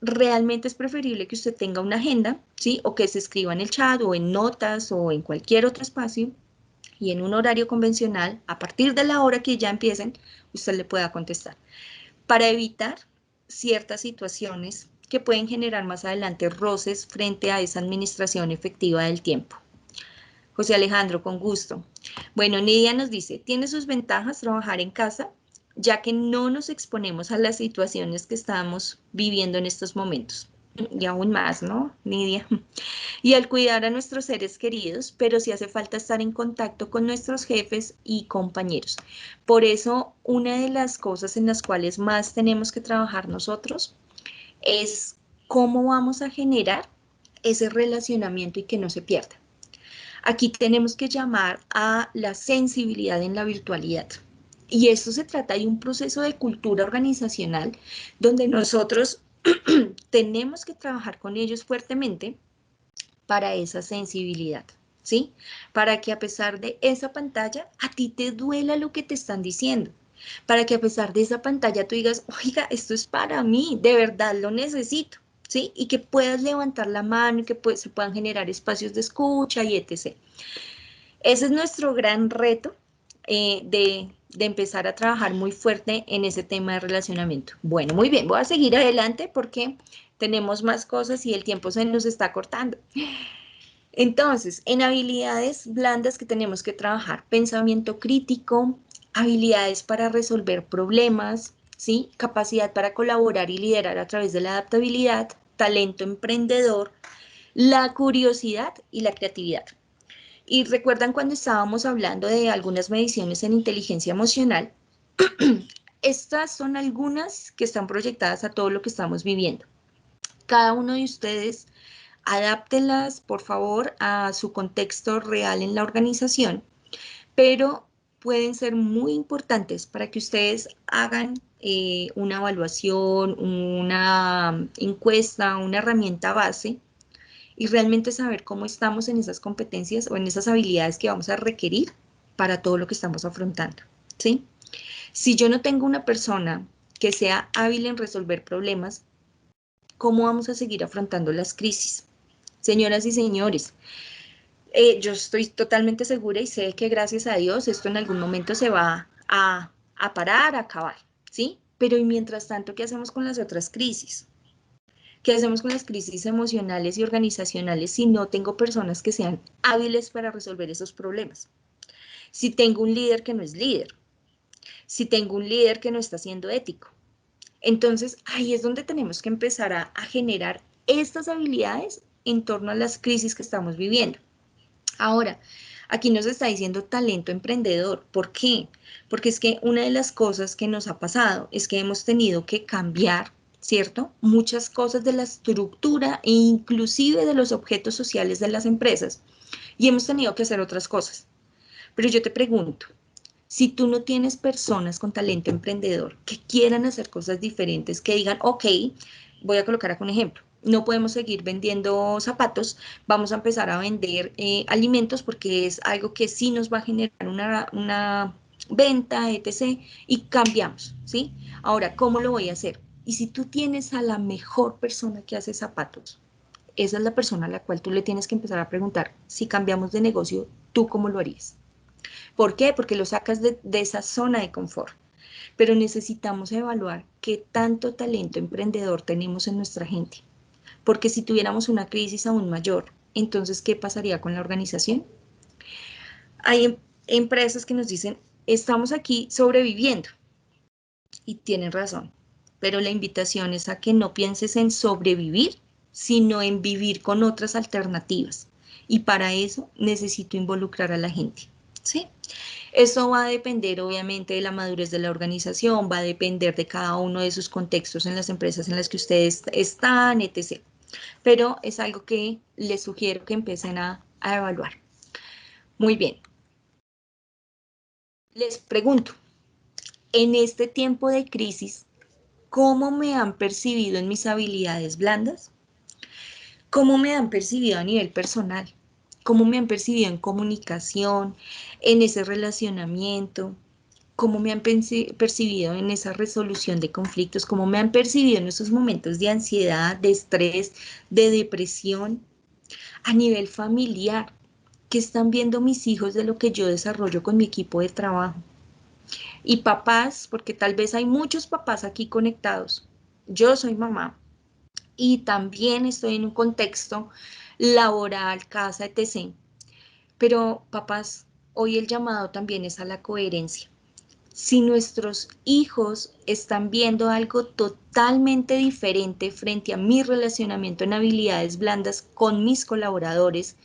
Realmente es preferible que usted tenga una agenda, ¿sí? O que se escriba en el chat o en notas o en cualquier otro espacio y en un horario convencional, a partir de la hora que ya empiecen, usted le pueda contestar para evitar ciertas situaciones que pueden generar más adelante roces frente a esa administración efectiva del tiempo. José Alejandro, con gusto. Bueno, Nidia nos dice, tiene sus ventajas trabajar en casa, ya que no nos exponemos a las situaciones que estamos viviendo en estos momentos. Y aún más, ¿no, Nidia? Y al cuidar a nuestros seres queridos, pero sí hace falta estar en contacto con nuestros jefes y compañeros. Por eso, una de las cosas en las cuales más tenemos que trabajar nosotros es cómo vamos a generar ese relacionamiento y que no se pierda. Aquí tenemos que llamar a la sensibilidad en la virtualidad. Y esto se trata de un proceso de cultura organizacional donde nosotros tenemos que trabajar con ellos fuertemente para esa sensibilidad, ¿sí? Para que a pesar de esa pantalla, a ti te duela lo que te están diciendo. Para que a pesar de esa pantalla tú digas, oiga, esto es para mí, de verdad lo necesito, ¿sí? Y que puedas levantar la mano y que se puedan generar espacios de escucha y etc. Ese es nuestro gran reto de empezar a trabajar muy fuerte en ese tema de relacionamiento. Bueno, muy bien, voy a seguir adelante porque tenemos más cosas y el tiempo se nos está cortando. Entonces, en habilidades blandas que tenemos que trabajar, pensamiento crítico, habilidades para resolver problemas, ¿sí? Capacidad para colaborar y liderar a través de la adaptabilidad, talento emprendedor, la curiosidad y la creatividad. Y recuerdan cuando estábamos hablando de algunas mediciones en inteligencia emocional, estas son algunas que están proyectadas a todo lo que estamos viviendo. Cada uno de ustedes adáptelas, por favor, a su contexto real en la organización, pero pueden ser muy importantes para que ustedes hagan una evaluación, una encuesta, una herramienta base y realmente saber cómo estamos en esas competencias o en esas habilidades que vamos a requerir para todo lo que estamos afrontando, ¿sí? Si yo no tengo una persona que sea hábil en resolver problemas, ¿cómo vamos a seguir afrontando las crisis? Señoras y señores, yo estoy totalmente segura y sé que gracias a Dios esto en algún momento se va a parar, a acabar, ¿sí? Pero y mientras tanto, ¿qué hacemos con las otras crisis? ¿Qué hacemos con las crisis emocionales y organizacionales si no tengo personas que sean hábiles para resolver esos problemas? Si tengo un líder que no es líder, si tengo un líder que no está siendo ético. Entonces, ahí es donde tenemos que empezar a generar estas habilidades en torno a las crisis que estamos viviendo. Ahora, aquí nos está diciendo talento emprendedor. ¿Por qué? Porque es que una de las cosas que nos ha pasado es que hemos tenido que cambiar, ¿cierto? Muchas cosas de la estructura e inclusive de los objetos sociales de las empresas y hemos tenido que hacer otras cosas. Pero yo te pregunto, si tú no tienes personas con talento emprendedor que quieran hacer cosas diferentes, que digan, ok, voy a colocar acá un ejemplo, no podemos seguir vendiendo zapatos, vamos a empezar a vender alimentos porque es algo que sí nos va a generar una venta, etc. Y cambiamos, ¿sí? Ahora, ¿cómo lo voy a hacer? Y si tú tienes a la mejor persona que hace zapatos, esa es la persona a la cual tú le tienes que empezar a preguntar, si cambiamos de negocio, ¿tú cómo lo harías? ¿Por qué? Porque lo sacas de esa zona de confort. Pero necesitamos evaluar qué tanto talento emprendedor tenemos en nuestra gente. Porque si tuviéramos una crisis aún mayor, entonces, ¿qué pasaría con la organización? Hay empresas que nos dicen, estamos aquí sobreviviendo. Y tienen razón. Pero la invitación es a que no pienses en sobrevivir, sino en vivir con otras alternativas. Y para eso necesito involucrar a la gente. ¿Sí? Eso va a depender obviamente de la madurez de la organización, va a depender de cada uno de sus contextos en las empresas en las que ustedes están, etc. Pero es algo que les sugiero que empiecen a evaluar. Muy bien. Les pregunto, en este tiempo de crisis, ¿cómo me han percibido en mis habilidades blandas? ¿Cómo me han percibido a nivel personal? ¿Cómo me han percibido en comunicación, en ese relacionamiento? ¿Cómo me han percibido en esa resolución de conflictos? ¿Cómo me han percibido en esos momentos de ansiedad, de estrés, de depresión? A nivel familiar, ¿qué están viendo mis hijos de lo que yo desarrollo con mi equipo de trabajo? Y papás, porque tal vez hay muchos papás aquí conectados. Yo soy mamá y también estoy en un contexto laboral, casa, etc. Pero papás, hoy el llamado también es a la coherencia. Si nuestros hijos están viendo algo totalmente diferente frente a mi relacionamiento en habilidades blandas con mis colaboradores,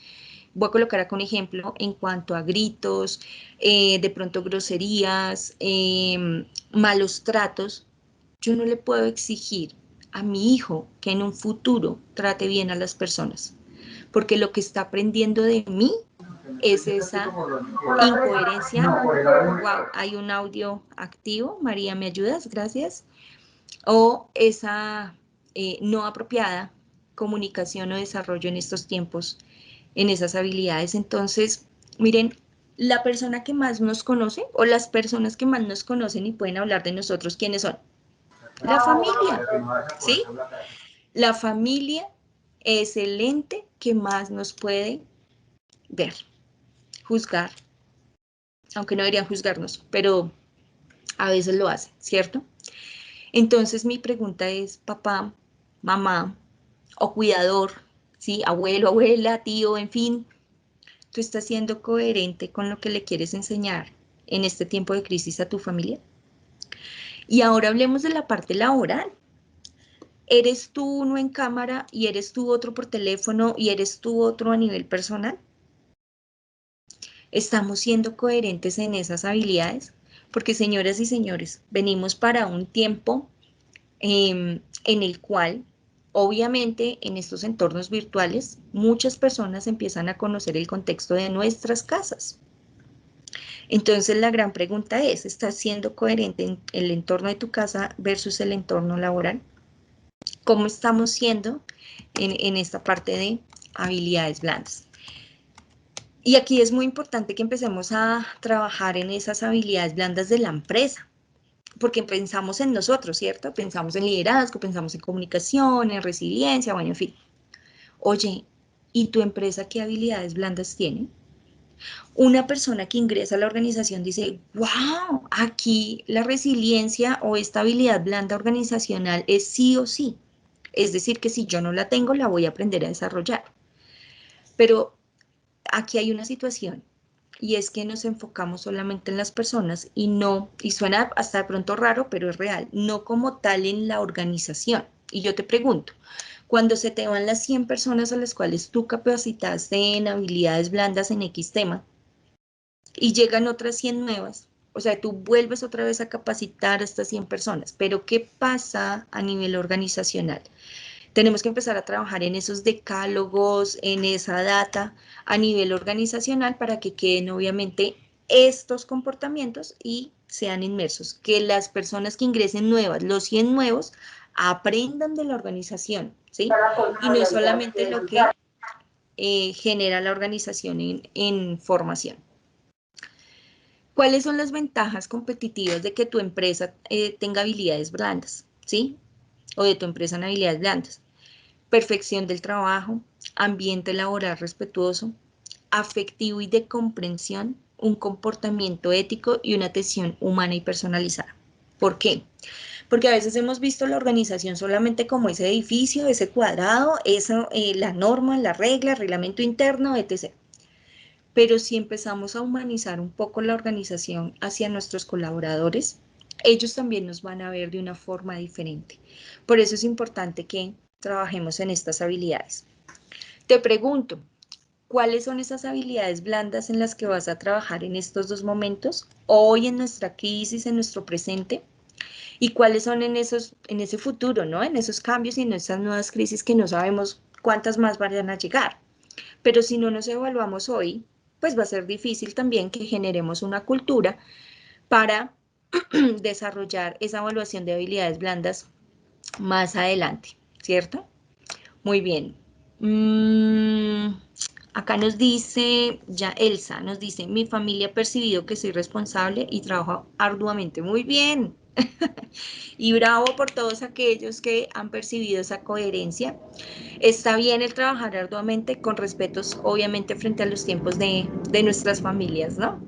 voy a colocar acá un ejemplo en cuanto a gritos, de pronto groserías, malos tratos, yo no le puedo exigir a mi hijo que en un futuro trate bien a las personas, porque lo que está aprendiendo de mí es esa incoherencia. Wow, hay un audio activo. María, ¿me ayudas? Gracias. O esa no apropiada comunicación o desarrollo en estos tiempos en esas habilidades. Entonces, miren, la persona que más nos conoce o las personas que más nos conocen y pueden hablar de nosotros, ¿quiénes son? La familia, ¿sí? La familia es el ente que más nos puede ver, juzgar, aunque no deberían juzgarnos, pero a veces lo hacen, ¿cierto? Entonces mi pregunta es, papá, mamá o cuidador, ¿sí? Abuelo, abuela, tío, en fin, ¿tú estás siendo coherente con lo que le quieres enseñar en este tiempo de crisis a tu familia? Y ahora hablemos de la parte laboral. ¿Eres tú uno en cámara y eres tú otro por teléfono y eres tú otro a nivel personal? ¿Estamos siendo coherentes en esas habilidades? Porque, señoras y señores, venimos para un tiempo en el cual, obviamente, en estos entornos virtuales, muchas personas empiezan a conocer el contexto de nuestras casas. Entonces, la gran pregunta es, ¿estás siendo coherente en el entorno de tu casa versus el entorno laboral? ¿Cómo estamos siendo en esta parte de habilidades blandas? Y aquí es muy importante que empecemos a trabajar en esas habilidades blandas de la empresa, porque pensamos en nosotros, ¿cierto? Pensamos en liderazgo, pensamos en comunicación, en resiliencia, bueno, en fin. Oye, ¿y tu empresa qué habilidades blandas tiene? Una persona que ingresa a la organización dice, wow, aquí la resiliencia o esta habilidad blanda organizacional es sí o sí. Es decir, que si yo no la tengo, la voy a aprender a desarrollar. Pero aquí hay una situación y es que nos enfocamos solamente en las personas y no, y suena hasta de pronto raro, pero es real, no como tal en la organización. Y yo te pregunto, cuando se te van las 100 personas a las cuales tú capacitaste en habilidades blandas en X tema y llegan otras 100 nuevas, o sea, tú vuelves otra vez a capacitar a estas 100 personas, pero ¿qué pasa a nivel organizacional? Tenemos que empezar a trabajar en esos decálogos, en esa data a nivel organizacional para que queden obviamente estos comportamientos y sean inmersos. Que las personas que ingresen nuevas, los 100 nuevos, aprendan de la organización, ¿sí? Y no es solamente lo que genera la organización en formación. ¿Cuáles son las ventajas competitivas de que tu empresa tenga habilidades blandas, ¿sí? O de tu empresa en habilidades blandas. Perfección del trabajo, ambiente laboral respetuoso, afectivo y de comprensión, un comportamiento ético y una atención humana y personalizada. ¿Por qué? Porque a veces hemos visto la organización solamente como ese edificio, ese cuadrado, eso, la norma, la regla, el reglamento interno, etc. Pero si empezamos a humanizar un poco la organización hacia nuestros colaboradores, ellos también nos van a ver de una forma diferente. Por eso es importante que trabajemos en estas habilidades. Te pregunto, ¿cuáles son esas habilidades blandas en las que vas a trabajar en estos dos momentos, hoy en nuestra crisis, en nuestro presente? ¿Y cuáles son en ese futuro, ¿no? En esos cambios y en esas nuevas crisis que no sabemos cuántas más vayan a llegar? Pero si no nos evaluamos hoy, pues va a ser difícil también que generemos una cultura para desarrollar esa evaluación de habilidades blandas más adelante, ¿cierto? Muy bien. Acá nos dice, ya Elsa, nos dice, mi familia ha percibido que soy responsable y trabajo arduamente. Muy bien. Y bravo por todos aquellos que han percibido esa coherencia. Está bien el trabajar arduamente con respetos, obviamente, frente a los tiempos de nuestras familias, ¿no?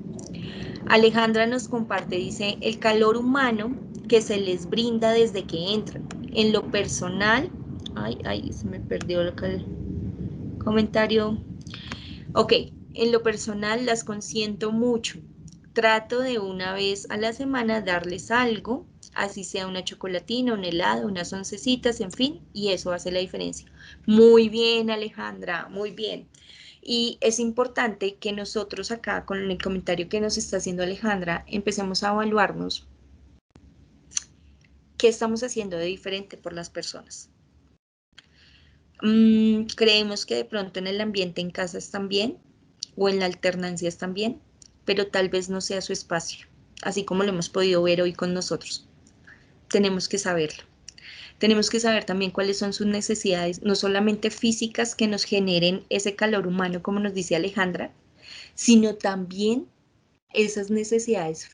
Alejandra nos comparte, dice, el calor humano que se les brinda desde que entran. En lo personal, se me perdió el comentario. Ok, en lo personal las consiento mucho. Trato de una vez a la semana darles algo, así sea una chocolatina, un helado, unas oncecitas, en fin, y eso hace la diferencia. Muy bien, Alejandra, muy bien. Y es importante que nosotros acá, con el comentario que nos está haciendo Alejandra, empecemos a evaluarnos qué estamos haciendo de diferente por las personas. Creemos que de pronto en el ambiente en casa están bien o en la alternancia están bien, pero tal vez no sea su espacio, así como lo hemos podido ver hoy con nosotros. Tenemos que saberlo. Tenemos que saber también cuáles son sus necesidades, no solamente físicas que nos generen ese calor humano, como nos dice Alejandra, sino también esas necesidades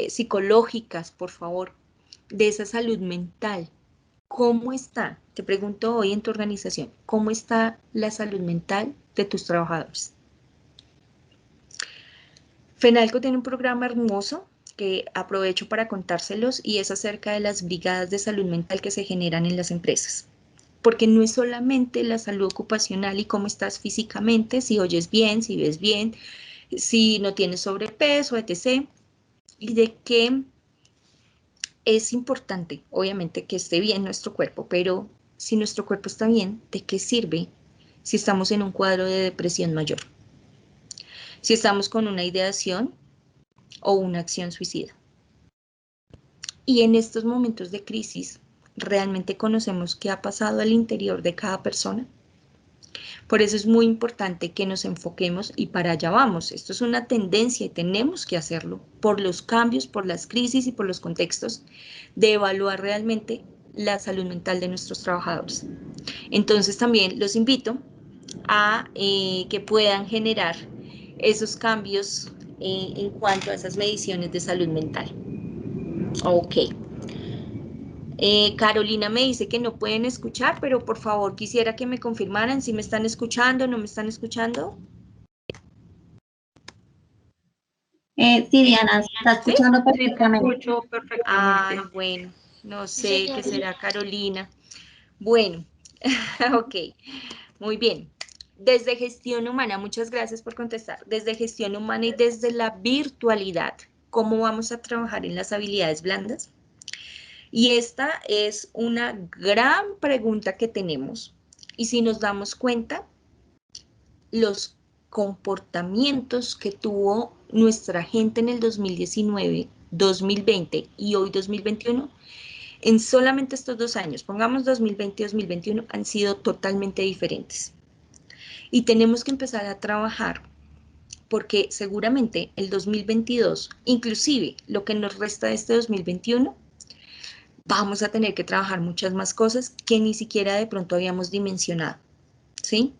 psicológicas, por favor, de esa salud mental. ¿Cómo está? Te pregunto hoy en tu organización, ¿cómo está la salud mental de tus trabajadores? FENALCO tiene un programa hermoso que aprovecho para contárselos y es acerca de las brigadas de salud mental que se generan en las empresas. Porque no es solamente la salud ocupacional y cómo estás físicamente, si oyes bien, si ves bien, si no tienes sobrepeso, etc. Y de que es importante, obviamente, que esté bien nuestro cuerpo, pero si nuestro cuerpo está bien, ¿de qué sirve si estamos en un cuadro de depresión mayor? Si estamos con una ideación o una acción suicida. Y en estos momentos de crisis, ¿realmente conocemos qué ha pasado al interior de cada persona? Por eso es muy importante que nos enfoquemos y para allá vamos. Esto es una tendencia y tenemos que hacerlo por los cambios, por las crisis y por los contextos de evaluar realmente la salud mental de nuestros trabajadores. Entonces también los invito a que puedan generar esos cambios en cuanto a esas mediciones de salud mental. Ok. Carolina me dice que no pueden escuchar, pero por favor quisiera que me confirmaran si me están escuchando o no me están escuchando. Sí, Diana, se está ¿Sí? escuchando Sí, te perfectamente. escucho Ay, perfectamente. bueno, no sé qué será Carolina. Bueno, ok, muy bien. Desde gestión humana, muchas gracias por contestar. Desde gestión humana y desde la virtualidad, ¿cómo vamos a trabajar en las habilidades blandas? Y esta es una gran pregunta que tenemos. Y si nos damos cuenta, los comportamientos que tuvo nuestra gente en el 2019, 2020 y hoy 2021, en solamente estos 2 años, pongamos 2020 y 2021, han sido totalmente diferentes. Y tenemos que empezar a trabajar porque seguramente el 2022, inclusive lo que nos resta de este 2021, vamos a tener que trabajar muchas más cosas que ni siquiera de pronto habíamos dimensionado, ¿sí?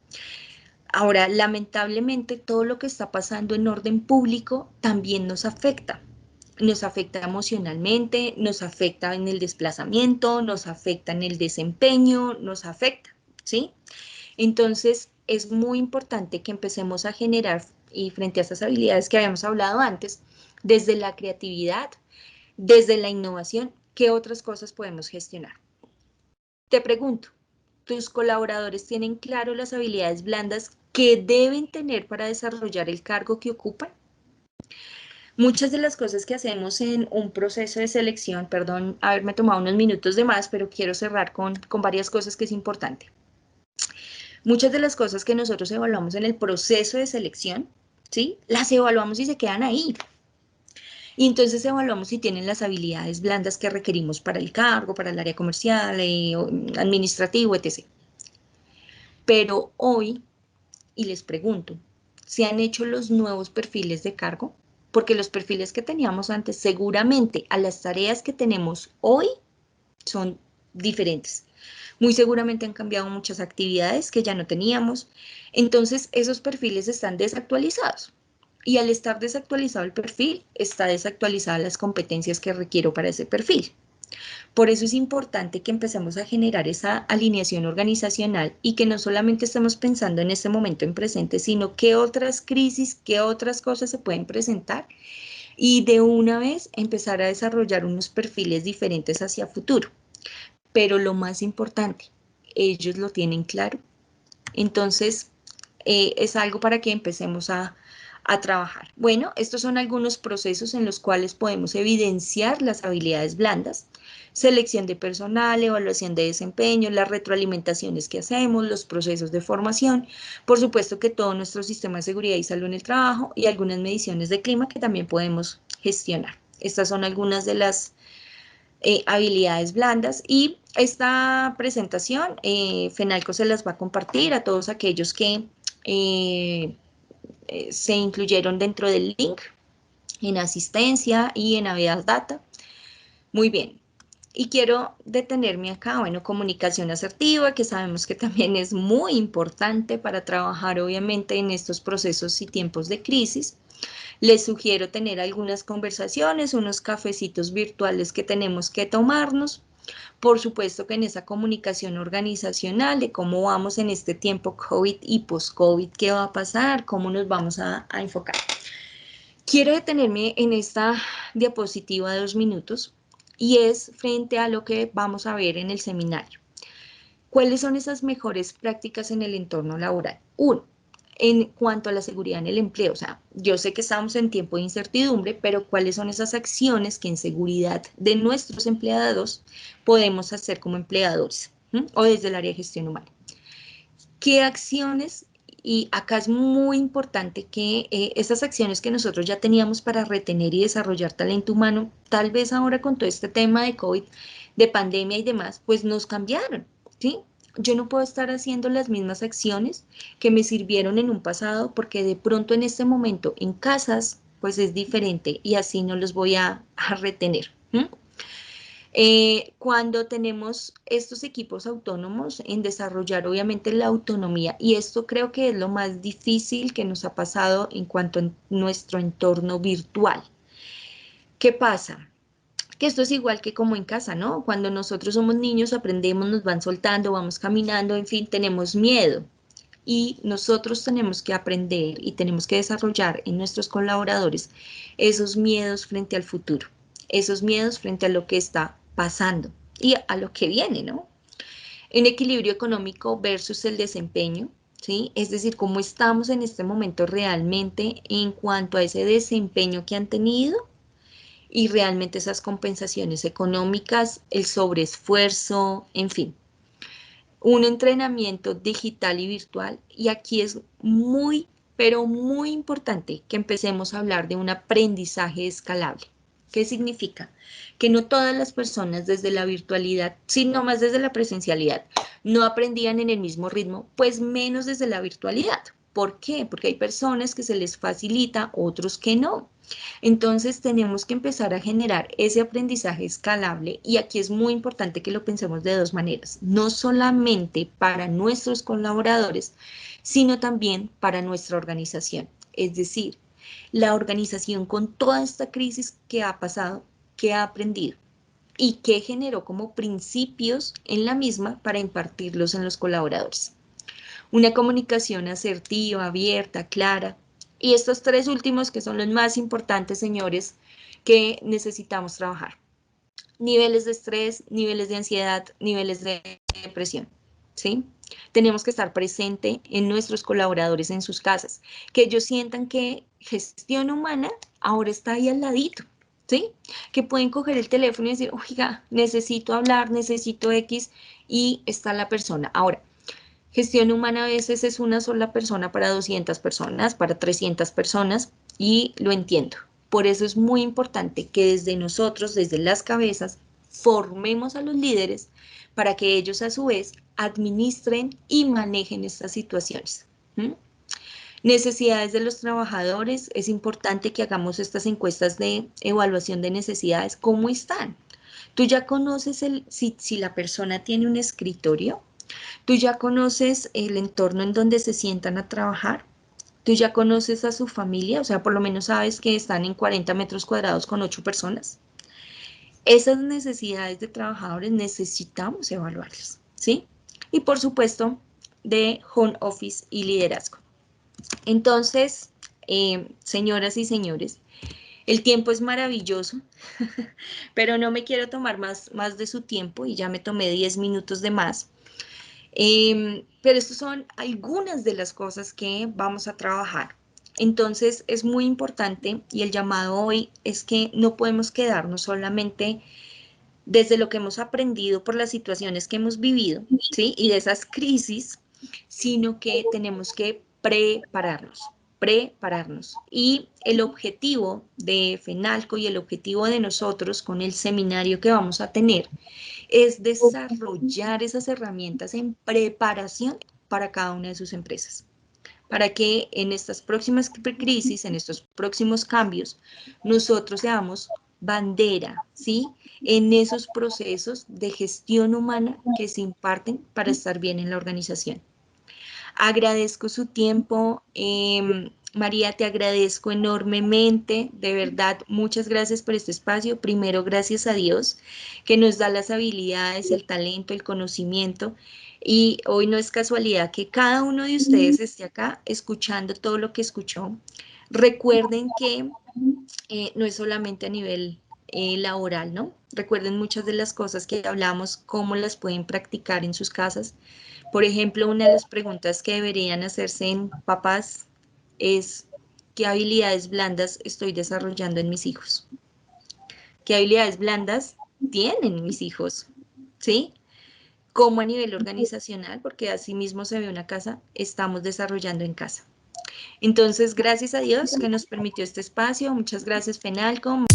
Ahora, lamentablemente, todo lo que está pasando en orden público también nos afecta. Nos afecta emocionalmente, nos afecta en el desplazamiento, nos afecta en el desempeño, nos afecta, ¿sí? Entonces, es muy importante que empecemos a generar, y frente a estas habilidades que habíamos hablado antes, desde la creatividad, desde la innovación, ¿qué otras cosas podemos gestionar? Te pregunto, ¿tus colaboradores tienen claro las habilidades blandas que deben tener para desarrollar el cargo que ocupan? Muchas de las cosas que hacemos en un proceso de selección, perdón haberme tomado unos minutos de más, pero quiero cerrar con varias cosas que es importante. Muchas de las cosas que nosotros evaluamos en el proceso de selección, ¿sí? Las evaluamos y se quedan ahí. Y entonces evaluamos si tienen las habilidades blandas que requerimos para el cargo, para el área comercial, administrativo, etc. Pero hoy, y les pregunto, ¿se han hecho los nuevos perfiles de cargo? Porque los perfiles que teníamos antes, seguramente a las tareas que tenemos hoy son diferentes. Muy seguramente han cambiado muchas actividades que ya no teníamos. Entonces, esos perfiles están desactualizados. Y al estar desactualizado el perfil, está desactualizadas las competencias que requiero para ese perfil. Por eso es importante que empecemos a generar esa alineación organizacional y que no solamente estemos pensando en este momento en presente, sino qué otras crisis, qué otras cosas se pueden presentar y de una vez empezar a desarrollar unos perfiles diferentes hacia futuro. Pero lo más importante, ellos lo tienen claro. Entonces, es algo para que empecemos a trabajar. Bueno, estos son algunos procesos en los cuales podemos evidenciar las habilidades blandas, selección de personal, evaluación de desempeño, las retroalimentaciones que hacemos, los procesos de formación, por supuesto que todo nuestro sistema de seguridad y salud en el trabajo y algunas mediciones de clima que también podemos gestionar. Estas son algunas de las habilidades blandas y esta presentación FENALCO se las va a compartir a todos aquellos que se incluyeron dentro del link en asistencia y en Avidas Data. Muy bien. Y quiero detenerme acá, bueno, comunicación asertiva, que sabemos que también es muy importante para trabajar obviamente en estos procesos y tiempos de crisis. Les sugiero tener algunas conversaciones, unos cafecitos virtuales que tenemos que tomarnos. Por supuesto que en esa comunicación organizacional de cómo vamos en este tiempo COVID y post-COVID, qué va a pasar, cómo nos vamos a enfocar. Quiero detenerme en esta diapositiva de 2 minutos y es frente a lo que vamos a ver en el seminario. ¿Cuáles son esas mejores prácticas en el entorno laboral? Uno, en cuanto a la seguridad en el empleo, o sea, yo sé que estamos en tiempo de incertidumbre, pero ¿cuáles son esas acciones que en seguridad de nuestros empleados podemos hacer como empleadores? O desde el área de gestión humana? ¿Qué acciones? Y acá es muy importante que esas acciones que nosotros ya teníamos para retener y desarrollar talento humano, tal vez ahora con todo este tema de COVID, de pandemia y demás, pues nos cambiaron, ¿sí? Yo no puedo estar haciendo las mismas acciones que me sirvieron en un pasado porque de pronto en este momento en casas, pues es diferente y así no los voy a retener. Cuando tenemos estos equipos autónomos en desarrollar obviamente la autonomía, y esto creo que es lo más difícil que nos ha pasado en cuanto a nuestro entorno virtual. ¿Qué pasa? Que esto es igual que como en casa, ¿no? Cuando nosotros somos niños aprendemos, nos van soltando, vamos caminando, en fin, tenemos miedo. Y nosotros tenemos que aprender y tenemos que desarrollar en nuestros colaboradores esos miedos frente al futuro, esos miedos frente a lo que está pasando y a lo que viene, ¿no? En equilibrio económico versus el desempeño, ¿sí? Es decir, cómo estamos en este momento realmente en cuanto a ese desempeño que han tenido y realmente esas compensaciones económicas, el sobreesfuerzo, en fin, un entrenamiento digital y virtual. Y aquí es muy, pero muy importante que empecemos a hablar de un aprendizaje escalable. ¿Qué significa? Que no todas las personas desde la virtualidad, sino más desde la presencialidad, no aprendían en el mismo ritmo, pues menos desde la virtualidad. ¿Por qué? Porque hay personas que se les facilita, otros que no. Entonces tenemos que empezar a generar ese aprendizaje escalable y aquí es muy importante que lo pensemos de dos maneras, no solamente para nuestros colaboradores, sino también para nuestra organización. Es decir, la organización con toda esta crisis que ha pasado, que ha aprendido y que generó como principios en la misma para impartirlos en los colaboradores. Una comunicación asertiva, abierta, clara. Y estos tres últimos que son los más importantes, señores, que necesitamos trabajar. Niveles de estrés, niveles de ansiedad, niveles de depresión, ¿sí? Tenemos que estar presente en nuestros colaboradores en sus casas, que ellos sientan que gestión humana ahora está ahí al ladito, ¿sí? Que pueden coger el teléfono y decir, oiga, necesito hablar, necesito X, y está la persona. Ahora, gestión humana a veces es una sola persona para 200 personas, para 300 personas, y lo entiendo. Por eso es muy importante que desde nosotros, desde las cabezas, formemos a los líderes para que ellos a su vez administren y manejen estas situaciones. ¿Mm? Necesidades de los trabajadores. Es importante que hagamos estas encuestas de evaluación de necesidades. ¿Cómo están? Tú ya conoces si la persona tiene un escritorio. Tú ya conoces el entorno en donde se sientan a trabajar. Tú ya conoces a su familia, o sea, por lo menos sabes que están en 40 metros cuadrados con 8 personas. Esas necesidades de trabajadores necesitamos evaluarlas, ¿sí? Y por supuesto, de home office y liderazgo. Entonces, señoras y señores, el tiempo es maravilloso, pero no me quiero tomar más de su tiempo y ya me tomé 10 minutos de más. Pero estas son algunas de las cosas que vamos a trabajar. Entonces es muy importante y el llamado hoy es que no podemos quedarnos solamente desde lo que hemos aprendido por las situaciones que hemos vivido, ¿sí? Y de esas crisis, sino que tenemos que prepararnos. Y el objetivo de FENALCO y el objetivo de nosotros con el seminario que vamos a tener es desarrollar esas herramientas en preparación para cada una de sus empresas, para que en estas próximas crisis, en estos próximos cambios, nosotros seamos bandera, ¿sí? En esos procesos de gestión humana que se imparten para estar bien en la organización. Agradezco su tiempo. María, te agradezco enormemente, de verdad, muchas gracias por este espacio. Primero, gracias a Dios que nos da las habilidades, el talento, el conocimiento. Y hoy no es casualidad que cada uno de ustedes esté acá escuchando todo lo que escuchó. Recuerden que no es solamente a nivel laboral, ¿no? Recuerden muchas de las cosas que hablamos, cómo las pueden practicar en sus casas. Por ejemplo, una de las preguntas que deberían hacerse en papás es, ¿qué habilidades blandas estoy desarrollando en mis hijos? ¿Qué habilidades blandas tienen mis hijos? ¿Sí? ¿Cómo a nivel organizacional? Porque así mismo se ve una casa, estamos desarrollando en casa. Entonces, gracias a Dios que nos permitió este espacio. Muchas gracias, Fenalco.